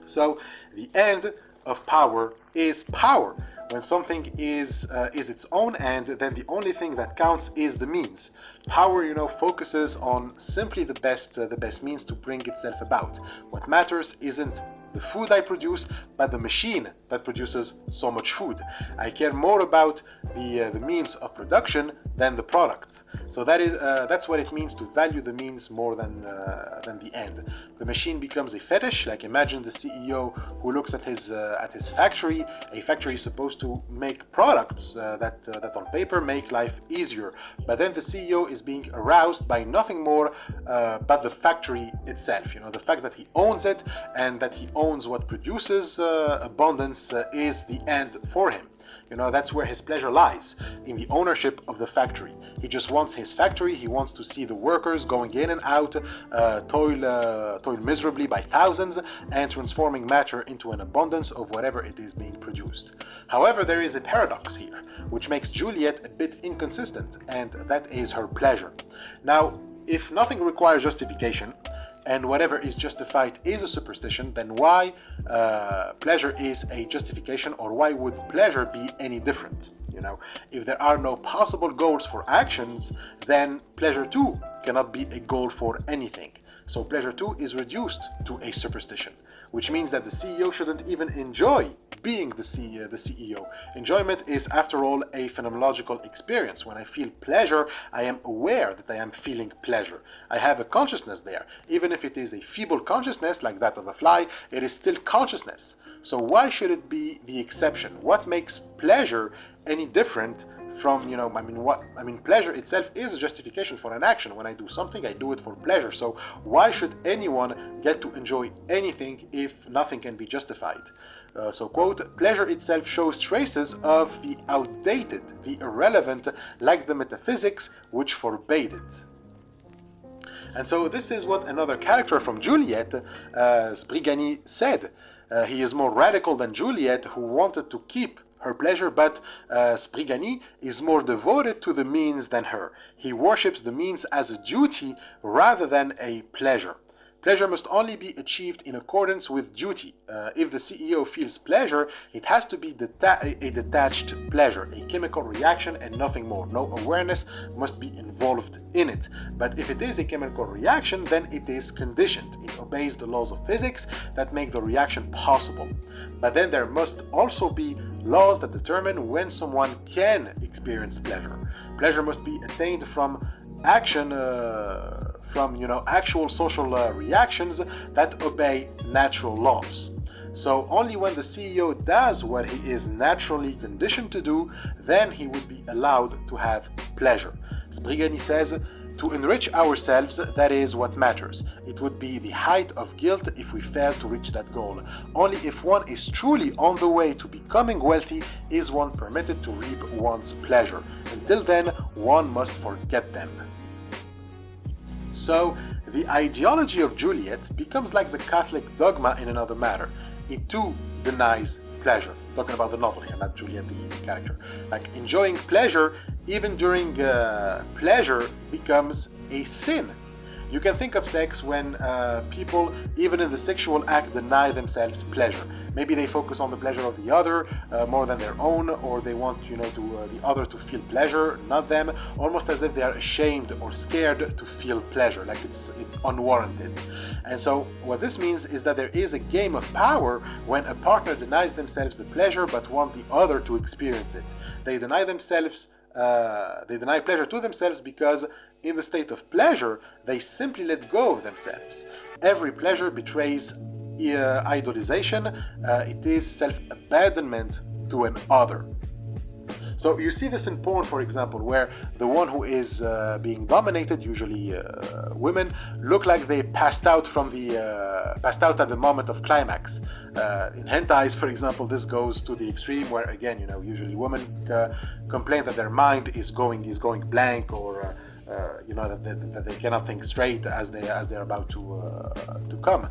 [SPEAKER 1] So the end of power is power. When something is its own end, then the only thing that counts is the means. Power, focuses on simply the best means to bring itself about. What matters isn't the food I produce, but the machine that produces so much food. I care more about the means of production than the product. So that's what it means to value the means more than the end. The machine becomes a fetish. Like imagine the CEO who looks at his factory. A factory is supposed to make products that on paper make life easier. But then the CEO is being aroused by nothing more but the factory itself. The fact that he owns it and that he owns what produces abundance is the end for him. That's where his pleasure lies, in the ownership of the factory. He just wants his factory. He wants to see the workers going in and out, toil miserably by thousands, and transforming matter into an abundance of whatever it is being produced. However, there is a paradox here, which makes Juliette a bit inconsistent, and that is her pleasure. Now, if nothing requires justification, and whatever is justified is a superstition, then why pleasure is a justification, or why would pleasure be any different? If there are no possible goals for actions, then pleasure too cannot be a goal for anything. So pleasure too is reduced to a superstition, which means that the CEO shouldn't even enjoy being the CEO. Enjoyment is, after all, a phenomenological experience. When I feel pleasure, I am aware that I am feeling pleasure. I have a consciousness there. Even if it is a feeble consciousness, like that of a fly, it is still consciousness. So why should it be the exception? What makes pleasure any different from, pleasure itself is a justification for an action. When I do something, I do it for pleasure. So why should anyone get to enjoy anything if nothing can be justified? So, quote, pleasure itself shows traces of the outdated, the irrelevant, like the metaphysics which forbade it. And so this is what another character from Juliette, Sbrigani, said. He is more radical than Juliette, who wanted to keep her pleasure, but Sbrigani is more devoted to the means than her. He worships the means as a duty rather than a pleasure. Pleasure must only be achieved in accordance with duty. If the CEO feels pleasure, it has to be a detached pleasure, a chemical reaction and nothing more. No awareness must be involved in it. But if it is a chemical reaction, then it is conditioned. It obeys the laws of physics that make the reaction possible. But then there must also be laws that determine when someone can experience pleasure. Pleasure must be attained from action, actual social reactions that obey natural laws. So only when the CEO does what he is naturally conditioned to do, then he would be allowed to have pleasure. Sbrigani says, to enrich ourselves, that is what matters. It would be the height of guilt if we fail to reach that goal. Only if one is truly on the way to becoming wealthy is one permitted to reap one's pleasure. Until then, one must forget them. So, the ideology of Juliette becomes like the Catholic dogma in another matter. It too denies pleasure. Talking about the novel here, not Juliette the character. Like enjoying pleasure, even during pleasure, becomes a sin. You can think of sex when people, even in the sexual act, deny themselves pleasure. Maybe they focus on the pleasure of the other more than their own, or they want, the other to feel pleasure, not them, almost as if they are ashamed or scared to feel pleasure, like it's unwarranted. And so what this means is that there is a game of power when a partner denies themselves the pleasure but want the other to experience it. They deny pleasure to themselves because in the state of pleasure, they simply let go of themselves. Every pleasure betrays idolization. It is self-abandonment to an other. So you see this in porn, for example, where the one who is being dominated, usually women, look like they passed out at the moment of climax. In hentais, for example, this goes to the extreme, where again, usually women complain that their mind is going blank, or that they cannot think straight as they're about to come.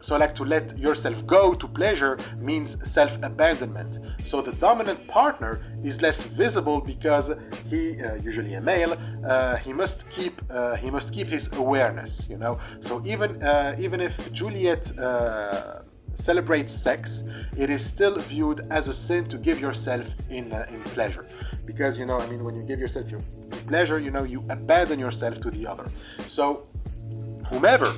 [SPEAKER 1] So like to let yourself go to pleasure means self-abandonment. So the dominant partner is less visible because he, usually a male, he must keep his awareness. So even if Juliette celebrates sex, it is still viewed as a sin to give yourself in pleasure, because when you give yourself your pleasure, you abandon yourself to the other. So whomever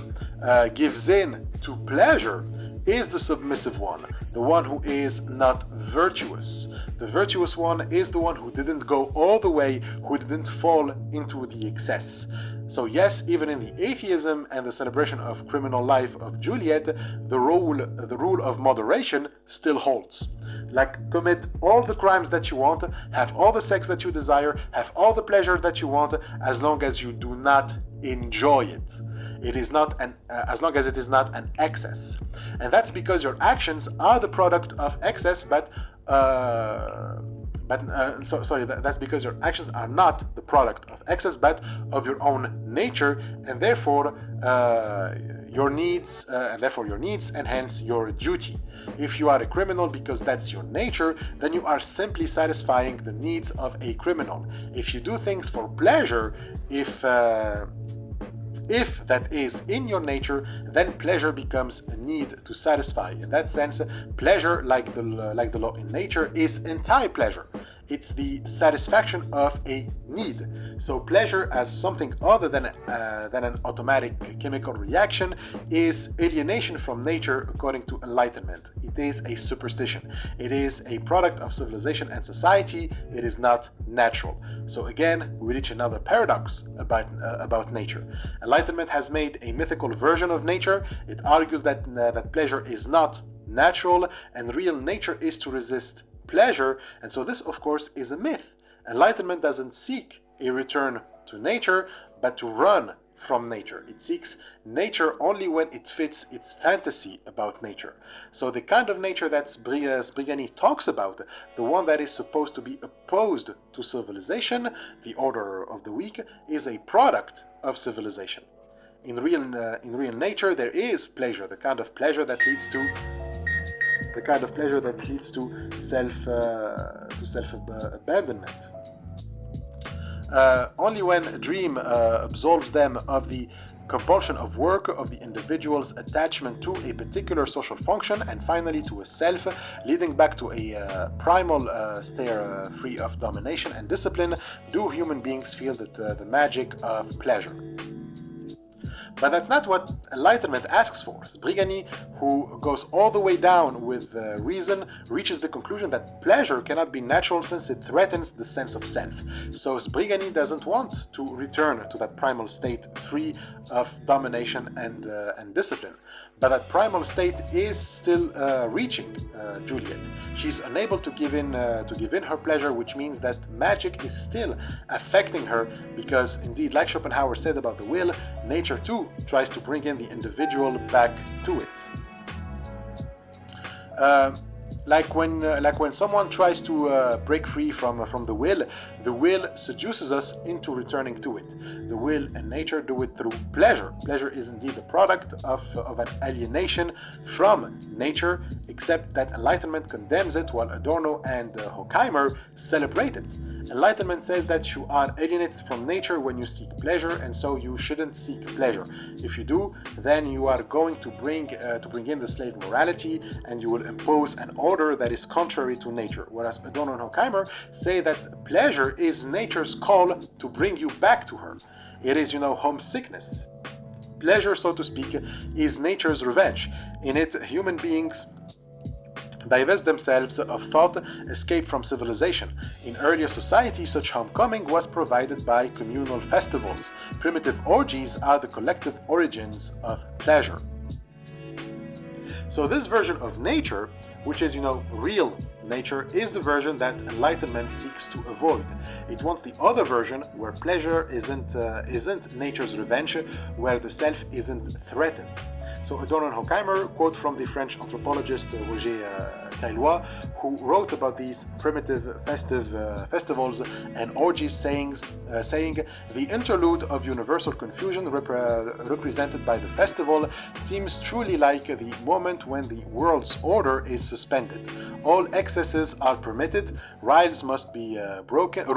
[SPEAKER 1] gives in to pleasure is the submissive one, the one who is not virtuous. The virtuous one is the one who didn't go all the way, who didn't fall into the excess. So yes, even in the atheism and the celebration of criminal life of Juliette, the rule of moderation still holds. Like, commit all the crimes that you want, have all the sex that you desire, have all the pleasure that you want, as long as you do not enjoy it. It is not as long as it is not an excess. And that's because your actions are the product of excess, but That's because your actions are not the product of excess, but of your own nature, and therefore your needs, and hence your duty. If you are a criminal because that's your nature, then you are simply satisfying the needs of a criminal. If you do things for pleasure, if that is in your nature, then pleasure becomes a need to satisfy. In that sense, pleasure, like the law in nature, is anti-pleasure. It's the satisfaction of a need. So pleasure, as something other than an automatic chemical reaction, is alienation from nature according to Enlightenment. It is a superstition. It is a product of civilization and society. It is not natural. So again, we reach another paradox about nature. Enlightenment has made a mythical version of nature. It argues that pleasure is not natural, and real nature is to resist pleasure, and so this, of course, is a myth. Enlightenment doesn't seek a return to nature, but to run from nature. It seeks nature only when it fits its fantasy about nature. So the kind of nature that Sbrigani talks about, the one that is supposed to be opposed to civilization, the order of the week, is a product of civilization. In real nature, there is pleasure, the kind of pleasure that leads to self-abandonment. Only when a dream absolves them of the compulsion of work, of the individual's attachment to a particular social function, and finally to a self, leading back to a primal state free of domination and discipline, do human beings feel the magic of pleasure. But that's not what Enlightenment asks for. Sbrigani, who goes all the way down with reason, reaches the conclusion that pleasure cannot be natural since it threatens the sense of self. So Sbrigani doesn't want to return to that primal state free of domination and discipline. But that primal state is still reaching Juliette. She's unable to give in her pleasure, which means that magic is still affecting her, because indeed, like Schopenhauer said about the will, nature too tries to bring in the individual back to it. Like when someone tries to break free from the will seduces us into returning to it. The will and nature do it through pleasure. Pleasure is indeed the product of an alienation from nature, except that Enlightenment condemns it while Adorno and Horkheimer celebrate it. Enlightenment says that you are alienated from nature when you seek pleasure, and so you shouldn't seek pleasure. If you do, then you are going to bring in the slave morality, and you will impose an order that is contrary to nature. Whereas Adorno and Horkheimer say that pleasure is nature's call to bring you back to her. It is, homesickness. Pleasure, so to speak, is nature's revenge. In it, human beings divest themselves of thought, escape from civilization. In earlier society, such homecoming was provided by communal festivals. Primitive orgies are the collective origins of pleasure. So this version of nature, which is, real nature, is the version that Enlightenment seeks to avoid. It wants the other version where pleasure isn't nature's revenge, where the self isn't threatened. So Adorno and Horkheimer quote from the French anthropologist Roger Caillois, who wrote about these primitive festivals and orgies, saying, the interlude of universal confusion represented by the festival seems truly like the moment when the world's order is suspended. All excesses are permitted, rules must be broken,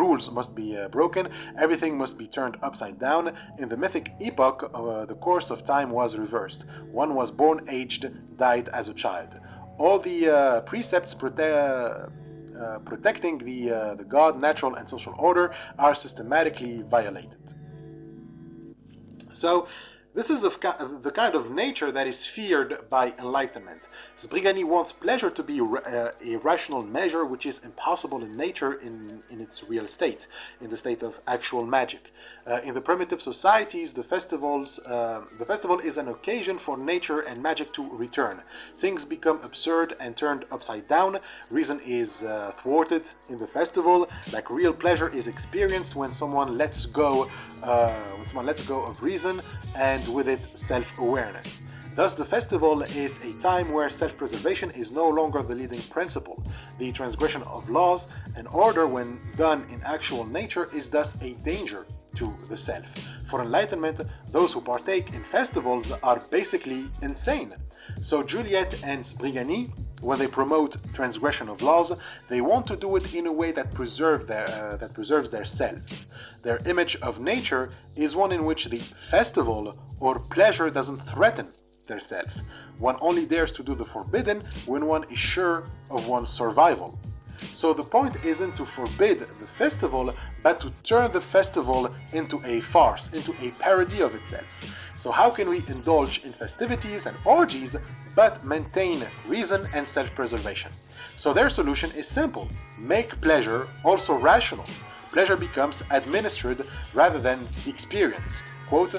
[SPEAKER 1] everything must be turned upside down. In the mythic epoch, the course of time was reversed. One was born aged, died as a child. All the precepts protecting the God, natural and social order are systematically violated. So this is the kind of nature that is feared by Enlightenment. Sbrigani wants pleasure to be a rational measure which is impossible in nature in its real state, in the state of actual magic. In the primitive societies, the festival is an occasion for nature and magic to return. Things become absurd and turned upside down. Reason is thwarted in the festival, like real pleasure is experienced when someone lets go of reason and and with it self-awareness. Thus, the festival is a time where self-preservation is no longer the leading principle. The transgression of laws and order, when done in actual nature, is thus a danger to the self. For enlightenment, those who partake in festivals are basically insane. So Juliette and Sbrigani, when they promote transgression of laws, they want to do it in a way that preserves their selves. Their image of nature is one in which the festival or pleasure doesn't threaten their self. One only dares to do the forbidden when one is sure of one's survival. So the point isn't to forbid the festival, but to turn the festival into a farce, into a parody of itself. So how can we indulge in festivities and orgies, but maintain reason and self-preservation? So their solution is simple. Make pleasure also rational. Pleasure becomes administered rather than experienced. Quote,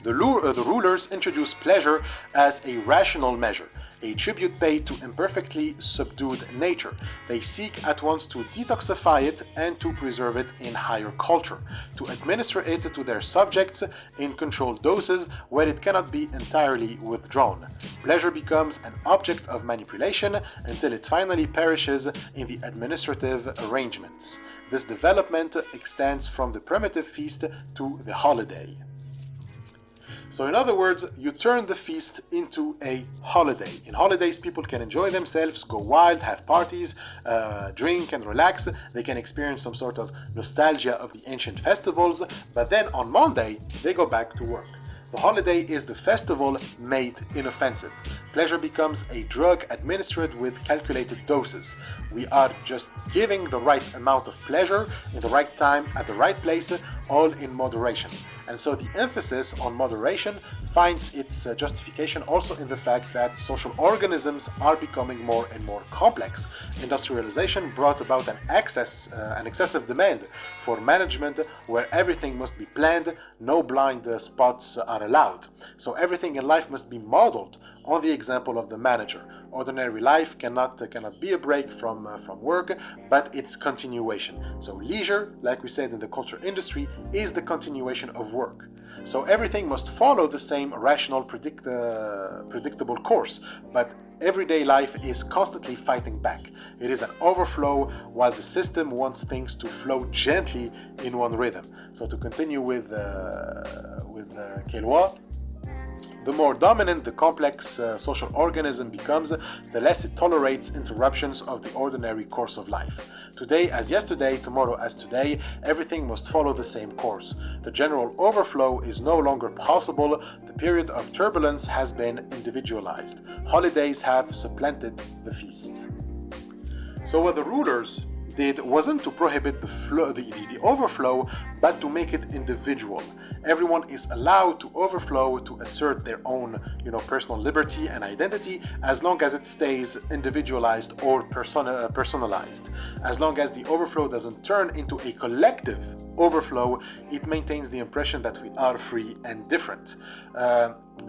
[SPEAKER 1] the rulers introduce pleasure as a rational measure, a tribute paid to imperfectly subdued nature. They seek at once to detoxify it and to preserve it in higher culture, to administer it to their subjects in controlled doses where it cannot be entirely withdrawn. Pleasure becomes an object of manipulation until it finally perishes in the administrative arrangements. This development extends from the primitive feast to the holiday. So in other words, you turn the feast into a holiday. In holidays, people can enjoy themselves, go wild, have parties, drink and relax. They can experience some sort of nostalgia of the ancient festivals, but then on Monday, they go back to work. The holiday is the festival made inoffensive. Pleasure becomes a drug administered with calculated doses. We are just giving the right amount of pleasure in the right time at the right place, all in moderation. And so the emphasis on moderation finds its justification also in the fact that social organisms are becoming more and more complex. Industrialization brought about an excessive demand for management where everything must be planned, no blind spots are allowed. So everything in life must be modeled on the example of the manager. Ordinary life cannot be a break from work, but it's continuation. So leisure, like we said in the culture industry, is the continuation of work. So everything must follow the same rational, predictable course, but everyday life is constantly fighting back. It is an overflow while the system wants things to flow gently in one rhythm. So to continue with Queillois, the more dominant the complex social organism becomes, the less it tolerates interruptions of the ordinary course of life. Today as yesterday, tomorrow as today, everything must follow the same course. The general overflow is no longer possible. The period of turbulence has been individualized. Holidays have supplanted the feast. So what the rulers did wasn't to prohibit the overflow, but to make it individual. Everyone is allowed to overflow, to assert their own, personal liberty and identity, as long as it stays individualized or personalized. As long as the overflow doesn't turn into a collective overflow, it maintains the impression that we are free and different.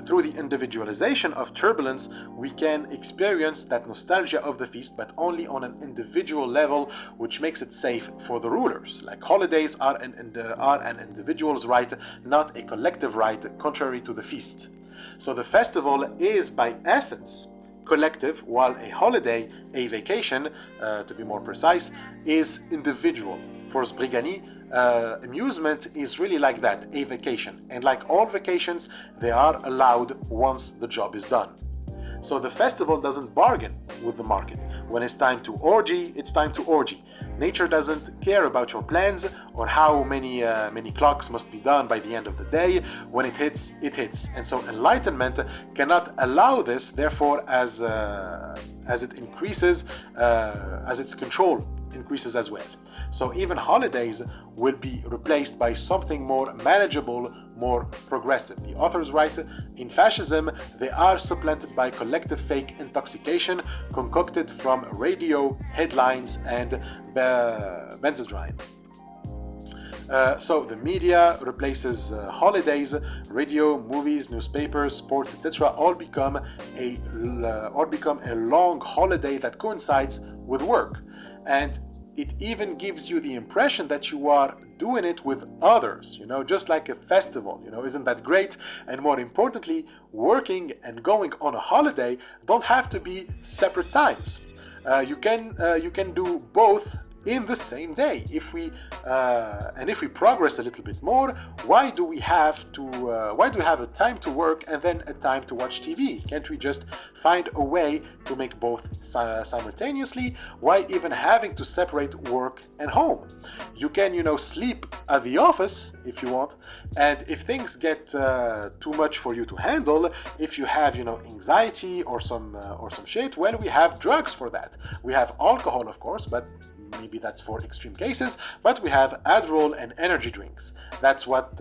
[SPEAKER 1] Through the individualization of turbulence, we can experience that nostalgia of the feast, but only on an individual level, which makes it safe for the rulers. Like holidays are an individual's right, not a collective right, contrary to the feast. So the festival is by essence collective, while a holiday, a vacation, to be more precise, is individual. For Sbrigani, amusement is really like that, a vacation. And like all vacations, they are allowed once the job is done. So the festival doesn't bargain with the market. When it's time to orgy, it's time to orgy. Nature doesn't care about your plans or how many clocks must be done by the end of the day. When it hits, it hits. And so enlightenment cannot allow this, therefore, as it increases, as its control increases as well. So even holidays will be replaced by something more manageable, more progressive. The authors write, in fascism, they are supplanted by collective fake intoxication concocted from radio, headlines, and benzodrine. So the media replaces holidays, radio, movies, newspapers, sports, etc. all become a long holiday that coincides with work. And it even gives you the impression that you are doing it with others, you know, just like a festival, you know, isn't that great? And more importantly, working and going on a holiday don't have to be separate times. You can do both in the same day. If we progress a little bit more, why do we have a time to work and then a time to watch TV? Can't we just find a way to make both simultaneously? Why even having to separate work and home? You can, you know, sleep at the office if you want, and if things get too much for you to handle, if you have, you know, anxiety or some shit, well, we have drugs for that. We have alcohol, of course, but maybe that's for extreme cases, but we have Adderall and energy drinks. That's what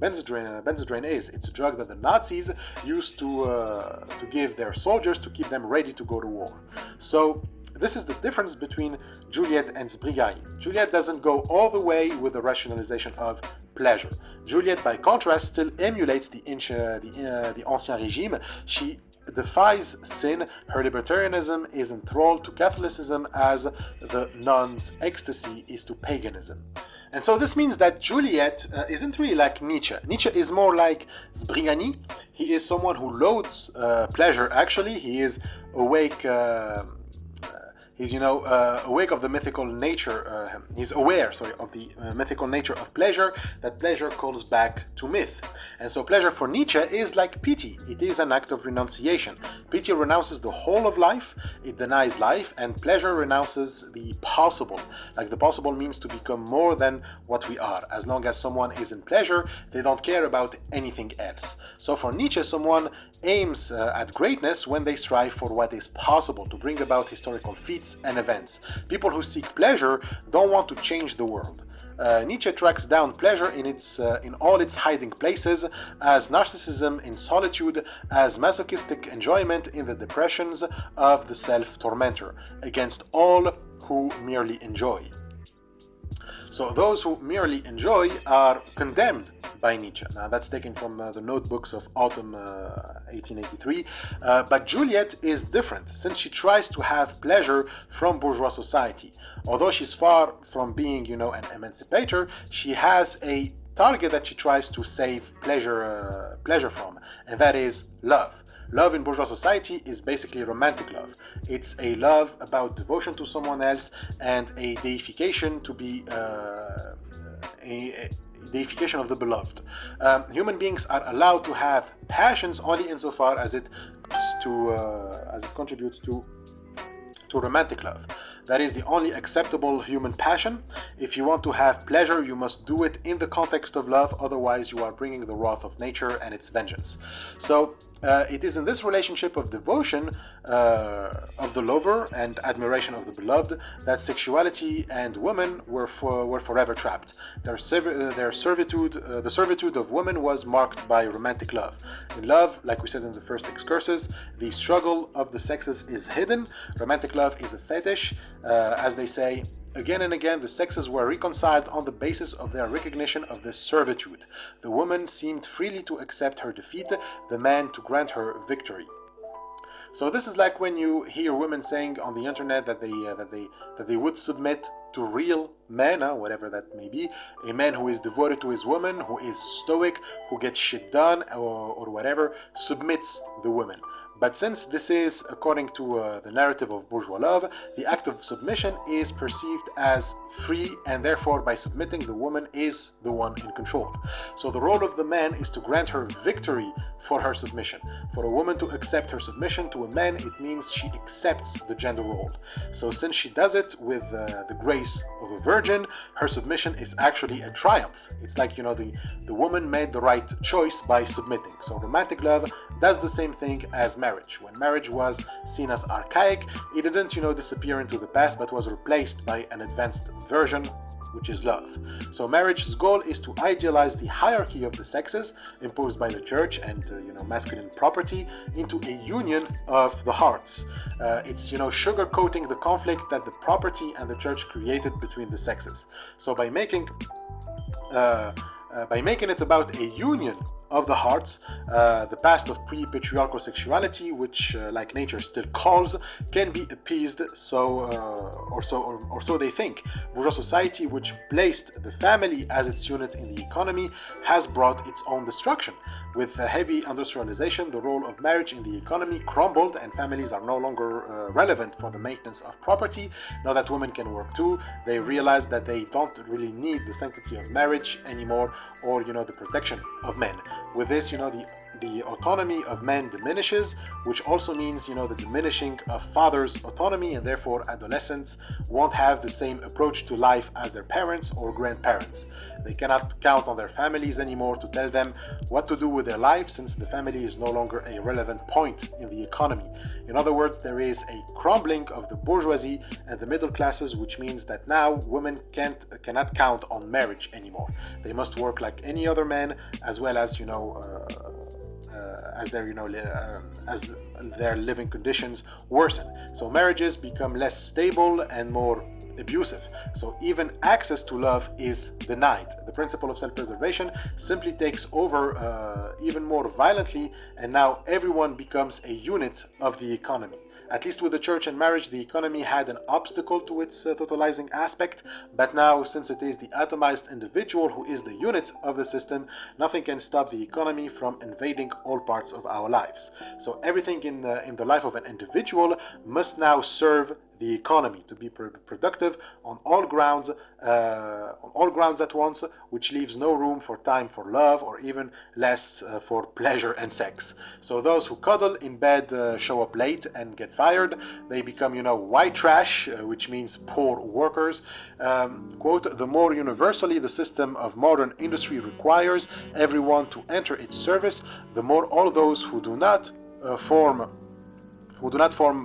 [SPEAKER 1] benzodrine is. It's a drug that the Nazis used to give their soldiers to keep them ready to go to war. So this is the difference between Juliette and Sbrigari. Juliette doesn't go all the way with the rationalization of pleasure. Juliette, by contrast, still emulates the Ancien Régime. She defies sin. Her libertarianism is enthralled to Catholicism as the nun's ecstasy is to paganism. And so this means that Juliette isn't really like Nietzsche. Nietzsche is more like Sbrigani. He is someone who loathes pleasure, actually. He is awake. He's, you know, awake of the mythical nature, he's aware, sorry, of the mythical nature of pleasure, that pleasure calls back to myth. And so pleasure for Nietzsche is like pity. It is an act of renunciation. Pity renounces the whole of life, it denies life, and pleasure renounces the possible. Like the possible means to become more than what we are. As long as someone is in pleasure, they don't care about anything else. So for Nietzsche, someone aims at greatness when they strive for what is possible, to bring about historical feats and events. People who seek pleasure don't want to change the world. Nietzsche tracks down pleasure in all its hiding places, as narcissism in solitude, as masochistic enjoyment in the depressions of the self-tormentor, against all who merely enjoy. So those who merely enjoy are condemned by Nietzsche. Now that's taken from the notebooks of autumn 1883. But Juliette is different, since she tries to have pleasure from bourgeois society. Although she's far from being, you know, an emancipator, she has a target that she tries to save pleasure from, and that is love. Love in bourgeois society is basically romantic love. It's a love about devotion to someone else and a deification to be a deification of the beloved. Human beings are allowed to have passions only insofar as it contributes to romantic love. That is the only acceptable human passion. If you want to have pleasure, you must do it in the context of love, otherwise you are bringing the wrath of nature and its vengeance. So it is in this relationship of devotion of the lover and admiration of the beloved that sexuality and women were forever trapped. The servitude of women was marked by romantic love. In love, like we said in the first excursus, the struggle of the sexes is hidden. Romantic love is a fetish. As they say, again and again, the sexes were reconciled on the basis of their recognition of this servitude. The woman seemed freely to accept her defeat, the man to grant her victory. So this is like when you hear women saying on the internet that they would submit to real men, whatever that may be, a man who is devoted to his woman, who is stoic, who gets shit done, or whatever, submits the woman. But since this is, according to the narrative of bourgeois love, the act of submission is perceived as free, and therefore by submitting the woman is the one in control. So the role of the man is to grant her victory for her submission. For a woman to accept her submission to a man, it means she accepts the gender role. So since she does it with the grace of a virgin, her submission is actually a triumph. It's like, you know, the woman made the right choice by submitting. So romantic love does the same thing as marriage. When marriage was seen as archaic, it didn't, you know, disappear into the past, but was replaced by an advanced version, which is love. So marriage's goal is to idealize the hierarchy of the sexes imposed by the church and, you know, masculine property into a union of the hearts. It's, you know, sugarcoating the conflict that the property and the church created between the sexes. So by making it about a union of the hearts. The past of pre-patriarchal sexuality, which, like nature still calls, can be appeased, or so they think. Bourgeois society, which placed the family as its unit in the economy, has brought its own destruction. With heavy industrialization, the role of marriage in the economy crumbled, and families are no longer relevant for the maintenance of property. Now that women can work too, they realize that they don't really need the sanctity of marriage anymore, or the protection of men. With this, the autonomy of men diminishes, which also means, the diminishing of fathers' autonomy, and therefore adolescents won't have the same approach to life as their parents or grandparents. They cannot count on their families anymore to tell them what to do with their life, since the family is no longer a relevant point in the economy. In other words, there is a crumbling of the bourgeoisie and the middle classes, which means that now women cannot count on marriage anymore. They must work like any other man, as well as as their living conditions worsen. So marriages become less stable and more abusive. So even access to love is denied. The principle of self-preservation simply takes over even more violently, and now everyone becomes a unit of the economy. At least with the church and marriage, the economy had an obstacle to its totalizing aspect, but now, since it is the atomized individual who is the unit of the system, nothing can stop the economy from invading all parts of our lives. So everything in the life of an individual must now serve the economy, to be productive on all grounds at once, which leaves no room for time for love, or even less for pleasure and sex. So those who cuddle in bed show up late and get fired. They become, white trash, which means poor workers. Quote, the more universally the system of modern industry requires everyone to enter its service, the more all those who do not form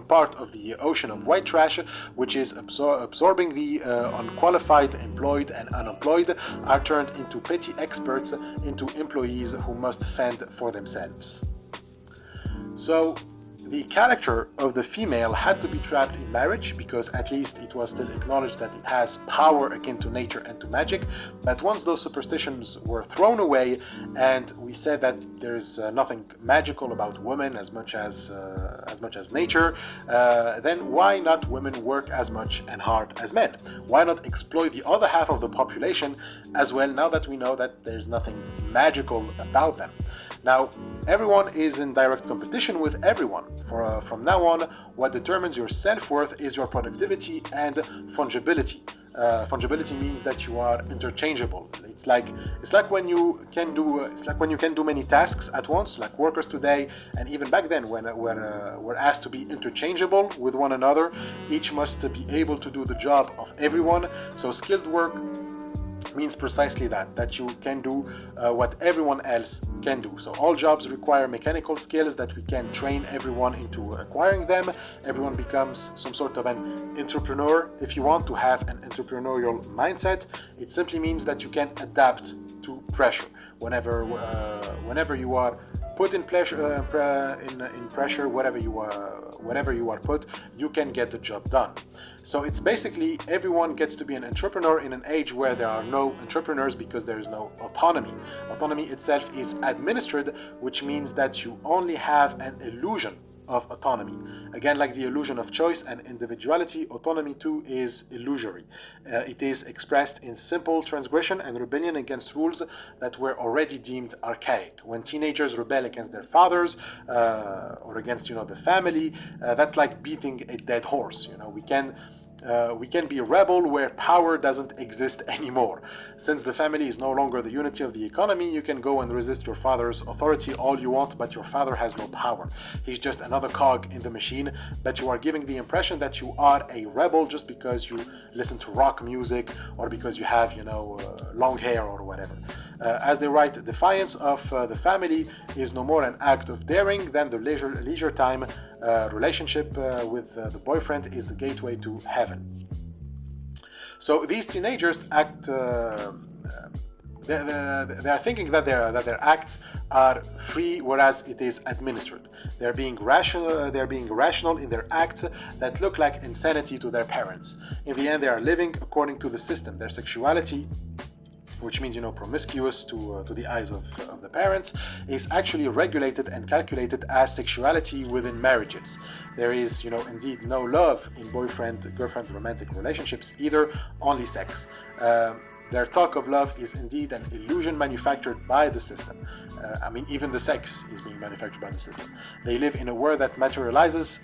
[SPEAKER 1] part of the ocean of white trash, which is absorbing the unqualified, employed and unemployed, are turned into petty experts, into employees who must fend for themselves. So the character of the female had to be trapped in marriage, because at least it was still acknowledged that it has power akin to nature and to magic. But once those superstitions were thrown away, and we said that there's nothing magical about women as much as nature, then why not women work as much and hard as men? Why not exploit the other half of the population as well, now that we know that there's nothing magical about them? Now, everyone is in direct competition with everyone. From now on, what determines your self-worth is your productivity and fungibility. Fungibility means that you are interchangeable. It's like when you can do many tasks at once, like workers today, and even back then when we're asked to be interchangeable with one another. Each must be able to do the job of everyone. So skilled work means precisely that you can do what everyone else can do. So all jobs require mechanical skills that we can train everyone into acquiring them. Everyone becomes some sort of an entrepreneur if you want to have an entrepreneurial mindset. It simply means that you can adapt to pressure. Whenever you are put in pressure, wherever you are put, you can get the job done. So it's basically everyone gets to be an entrepreneur in an age where there are no entrepreneurs, because there is no autonomy. Autonomy itself is administered, which means that you only have an illusion of autonomy. Again, like the illusion of choice and individuality, autonomy too is illusory. It is expressed in simple transgression and rebellion against rules that were already deemed archaic. When teenagers rebel against their fathers or against the family, that's like beating a dead horse. We can be a rebel where power doesn't exist anymore. Since the family is no longer the unity of the economy, you can go and resist your father's authority all you want, but your father has no power. He's just another cog in the machine, but you are giving the impression that you are a rebel just because you listen to rock music, or because you have, long hair or whatever. As they write, defiance of the family is no more an act of daring than the leisure time relationship with the boyfriend is the gateway to heaven. So these teenagers act. They are thinking that their acts are free, whereas it is administered. They're being rational in their acts that look like insanity to their parents. In the end, they are living according to the system. Their sexuality which means, promiscuous to the eyes of the parents, is actually regulated and calculated as sexuality within marriages. There is, indeed no love in boyfriend-girlfriend romantic relationships either, only sex. Their talk of love is indeed an illusion manufactured by the system. Even the sex is being manufactured by the system. They live in a world that materializes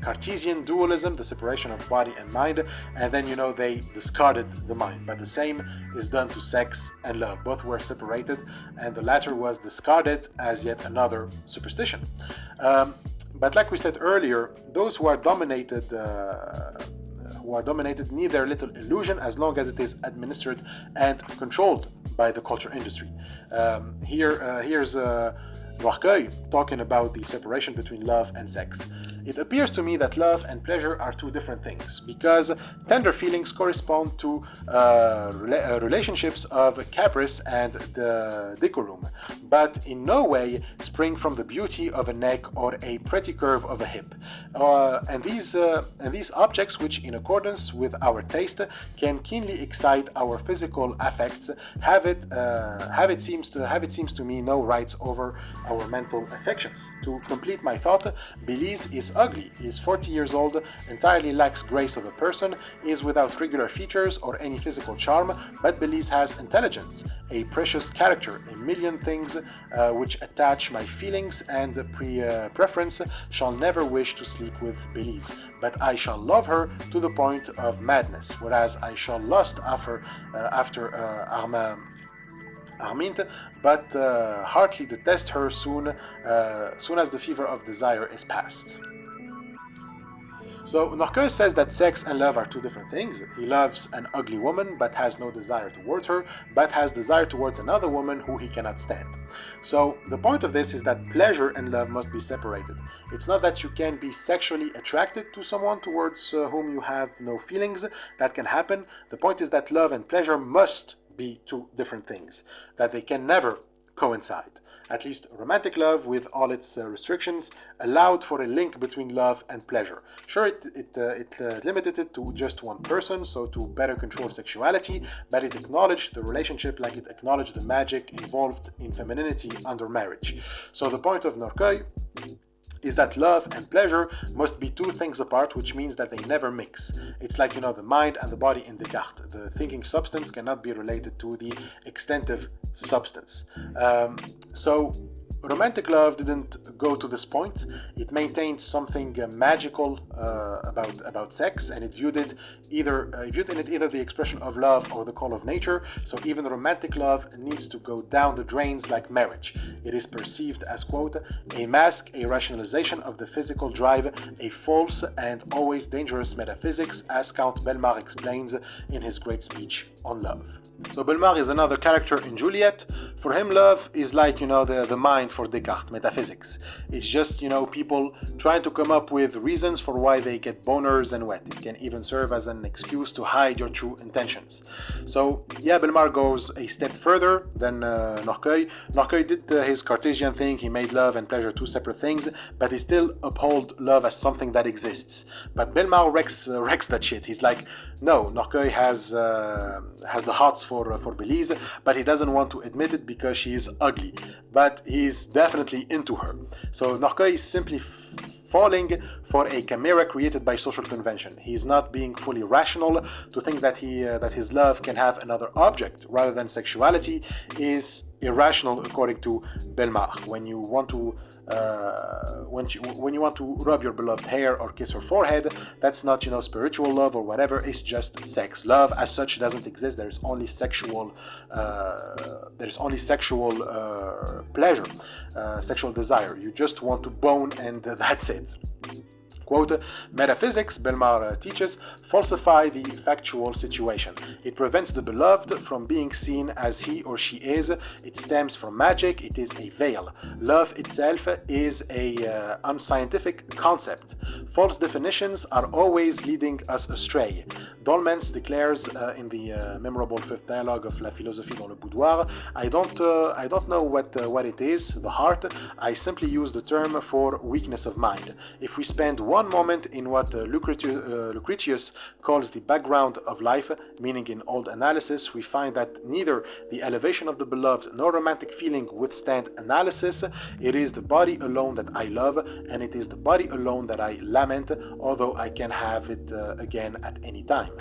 [SPEAKER 1] Cartesian dualism, the separation of body and mind, and then, they discarded the mind. But the same is done to sex and love. Both were separated, and the latter was discarded as yet another superstition. But like we said earlier, those who are dominated need their little illusion as long as it is administered and controlled by the culture industry. Here's Horkheimer talking about the separation between love and sex. It appears to me that love and pleasure are two different things, because tender feelings correspond to relationships of caprice and decorum, but in no way spring from the beauty of a neck or a pretty curve of a hip. And these objects, which in accordance with our taste can keenly excite our physical affects, have it seems to me no rights over our mental affections. To complete my thought, Belize is ugly, is 40 years old, entirely lacks grace of a person, is without regular features or any physical charm, but Belize has intelligence, a precious character, a million things which attach my feelings and preference. Shall never wish to sleep with Belize, but I shall love her to the point of madness, whereas I shall lust after Armint, but heartily detest her soon as the fever of desire is past. So Horkheimer says that sex and love are two different things. He loves an ugly woman but has no desire towards her, but has desire towards another woman who he cannot stand. So the point of this is that pleasure and love must be separated. It's not that you can be sexually attracted to someone towards whom you have no feelings. That can happen. The point is that love and pleasure must be two different things, that they can never coincide. At least romantic love, with all its restrictions, allowed for a link between love and pleasure. Sure, it limited it to just one person, so to better control sexuality, but it acknowledged the relationship like it acknowledged the magic involved in femininity under marriage. So the point of Horkheimer is that love and pleasure must be two things apart, which means that they never mix. It's like, the mind and the body in Descartes. The thinking substance cannot be related to the extensive substance. So romantic love didn't go to this point. It maintained something magical about sex, and it viewed in it either the expression of love or the call of nature. So even romantic love needs to go down the drains like marriage. It is perceived as, quote, a mask, a rationalization of the physical drive, a false and always dangerous metaphysics, as Count Belmar explains in his great speech on love. So Belmar is another character in Juliette. For him, love is like, the mind for Descartes, metaphysics. It's just, people trying to come up with reasons for why they get boners and wet. It can even serve as an excuse to hide your true intentions. So, yeah, Belmar goes a step further than Horkheimer. Horkheimer did his Cartesian thing. He made love and pleasure two separate things, but he still uphold love as something that exists. But Belmar wrecks that shit. He's like, no, Horkheimer has the hots for Belize, but he doesn't want to admit it because she is ugly. But he's definitely into her. So Horkheimer is simply falling for a chimera created by social convention. He's not being fully rational. To think that his love can have another object rather than sexuality is irrational, according to Belmar. When you want to rub your beloved hair or kiss her forehead, that's not, spiritual love or whatever. It's just sex. Love as such doesn't exist. There's only sexual pleasure, sexual desire. You just want to bone, and that's it. Quote, metaphysics, Belmar teaches, falsify the factual situation. It prevents the beloved from being seen as he or she is. It stems from magic. It is a veil. Love itself is a unscientific concept. False definitions are always leading us astray. Dolmens declares in the memorable fifth dialogue of La Philosophie dans le Boudoir, I don't know what it is, the heart. I simply use the term for weakness of mind. If we spend one moment in what Lucretius calls the background of life, meaning in old analysis, we find that neither the elevation of the beloved nor romantic feeling withstand analysis. It is the body alone that I love, and it is the body alone that I lament, although I can have it again at any time.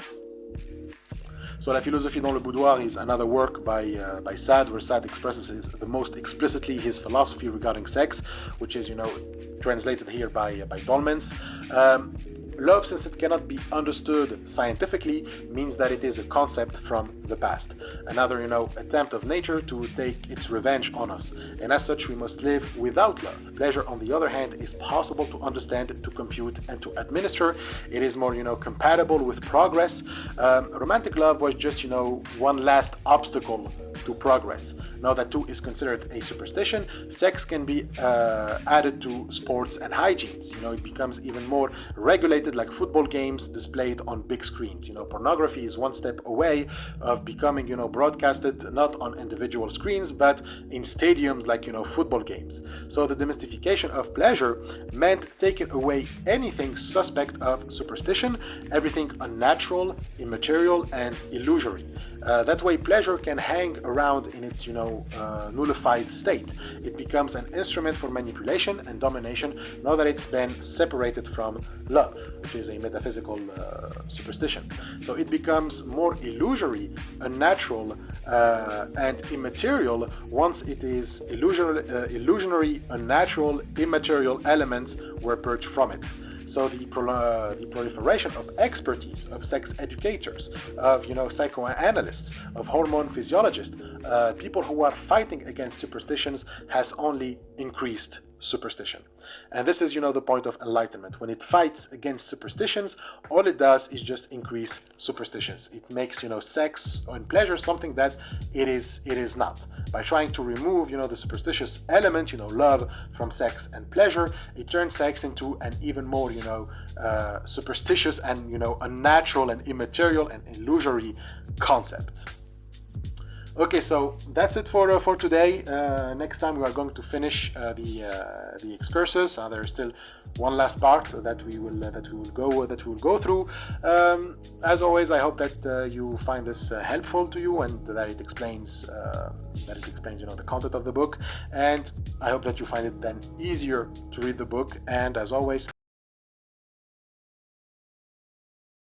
[SPEAKER 1] So La Philosophie dans le Boudoir is another work by Sade, where Sade expresses the most explicitly his philosophy regarding sex, which is, translated here by Dolmens. Love, since it cannot be understood scientifically, means that it is a concept from the past. Another, attempt of nature to take its revenge on us. And as such, we must live without love. Pleasure, on the other hand, is possible to understand, to compute, and to administer. It is more, compatible with progress. Romantic love was just, one last obstacle to progress. Now that too is considered a superstition, sex can be added to sports and hygienes. It becomes even more regulated, like football games displayed on big screens. Pornography is one step away of becoming, broadcasted not on individual screens, but in stadiums like, football games. So the demystification of pleasure meant taking away anything suspect of superstition, everything unnatural, immaterial, and illusory. That way, pleasure can hang around in its, nullified state. It becomes an instrument for manipulation and domination now that it's been separated from love, which is a metaphysical superstition. So it becomes more illusory, unnatural, and immaterial once it is illusionary, unnatural, immaterial elements were purged from it. So the proliferation of expertise, of sex educators, of psychoanalysts, of hormone physiologists, people who are fighting against superstitions has only increased superstition. And this is, the point of enlightenment. When it fights against superstitions, all it does is just increase superstitions. It makes, sex and pleasure something that it is not. By trying to remove, the superstitious element, love from sex and pleasure, it turns sex into an even more, superstitious and, unnatural and immaterial and illusory concept. Okay, so that's it for today. Next time we are going to finish the excursus. There's still one last part that we will go through. As always, I hope that you find this helpful to you and that it explains the content of the book. And I hope that you find it then easier to read the book. And as always,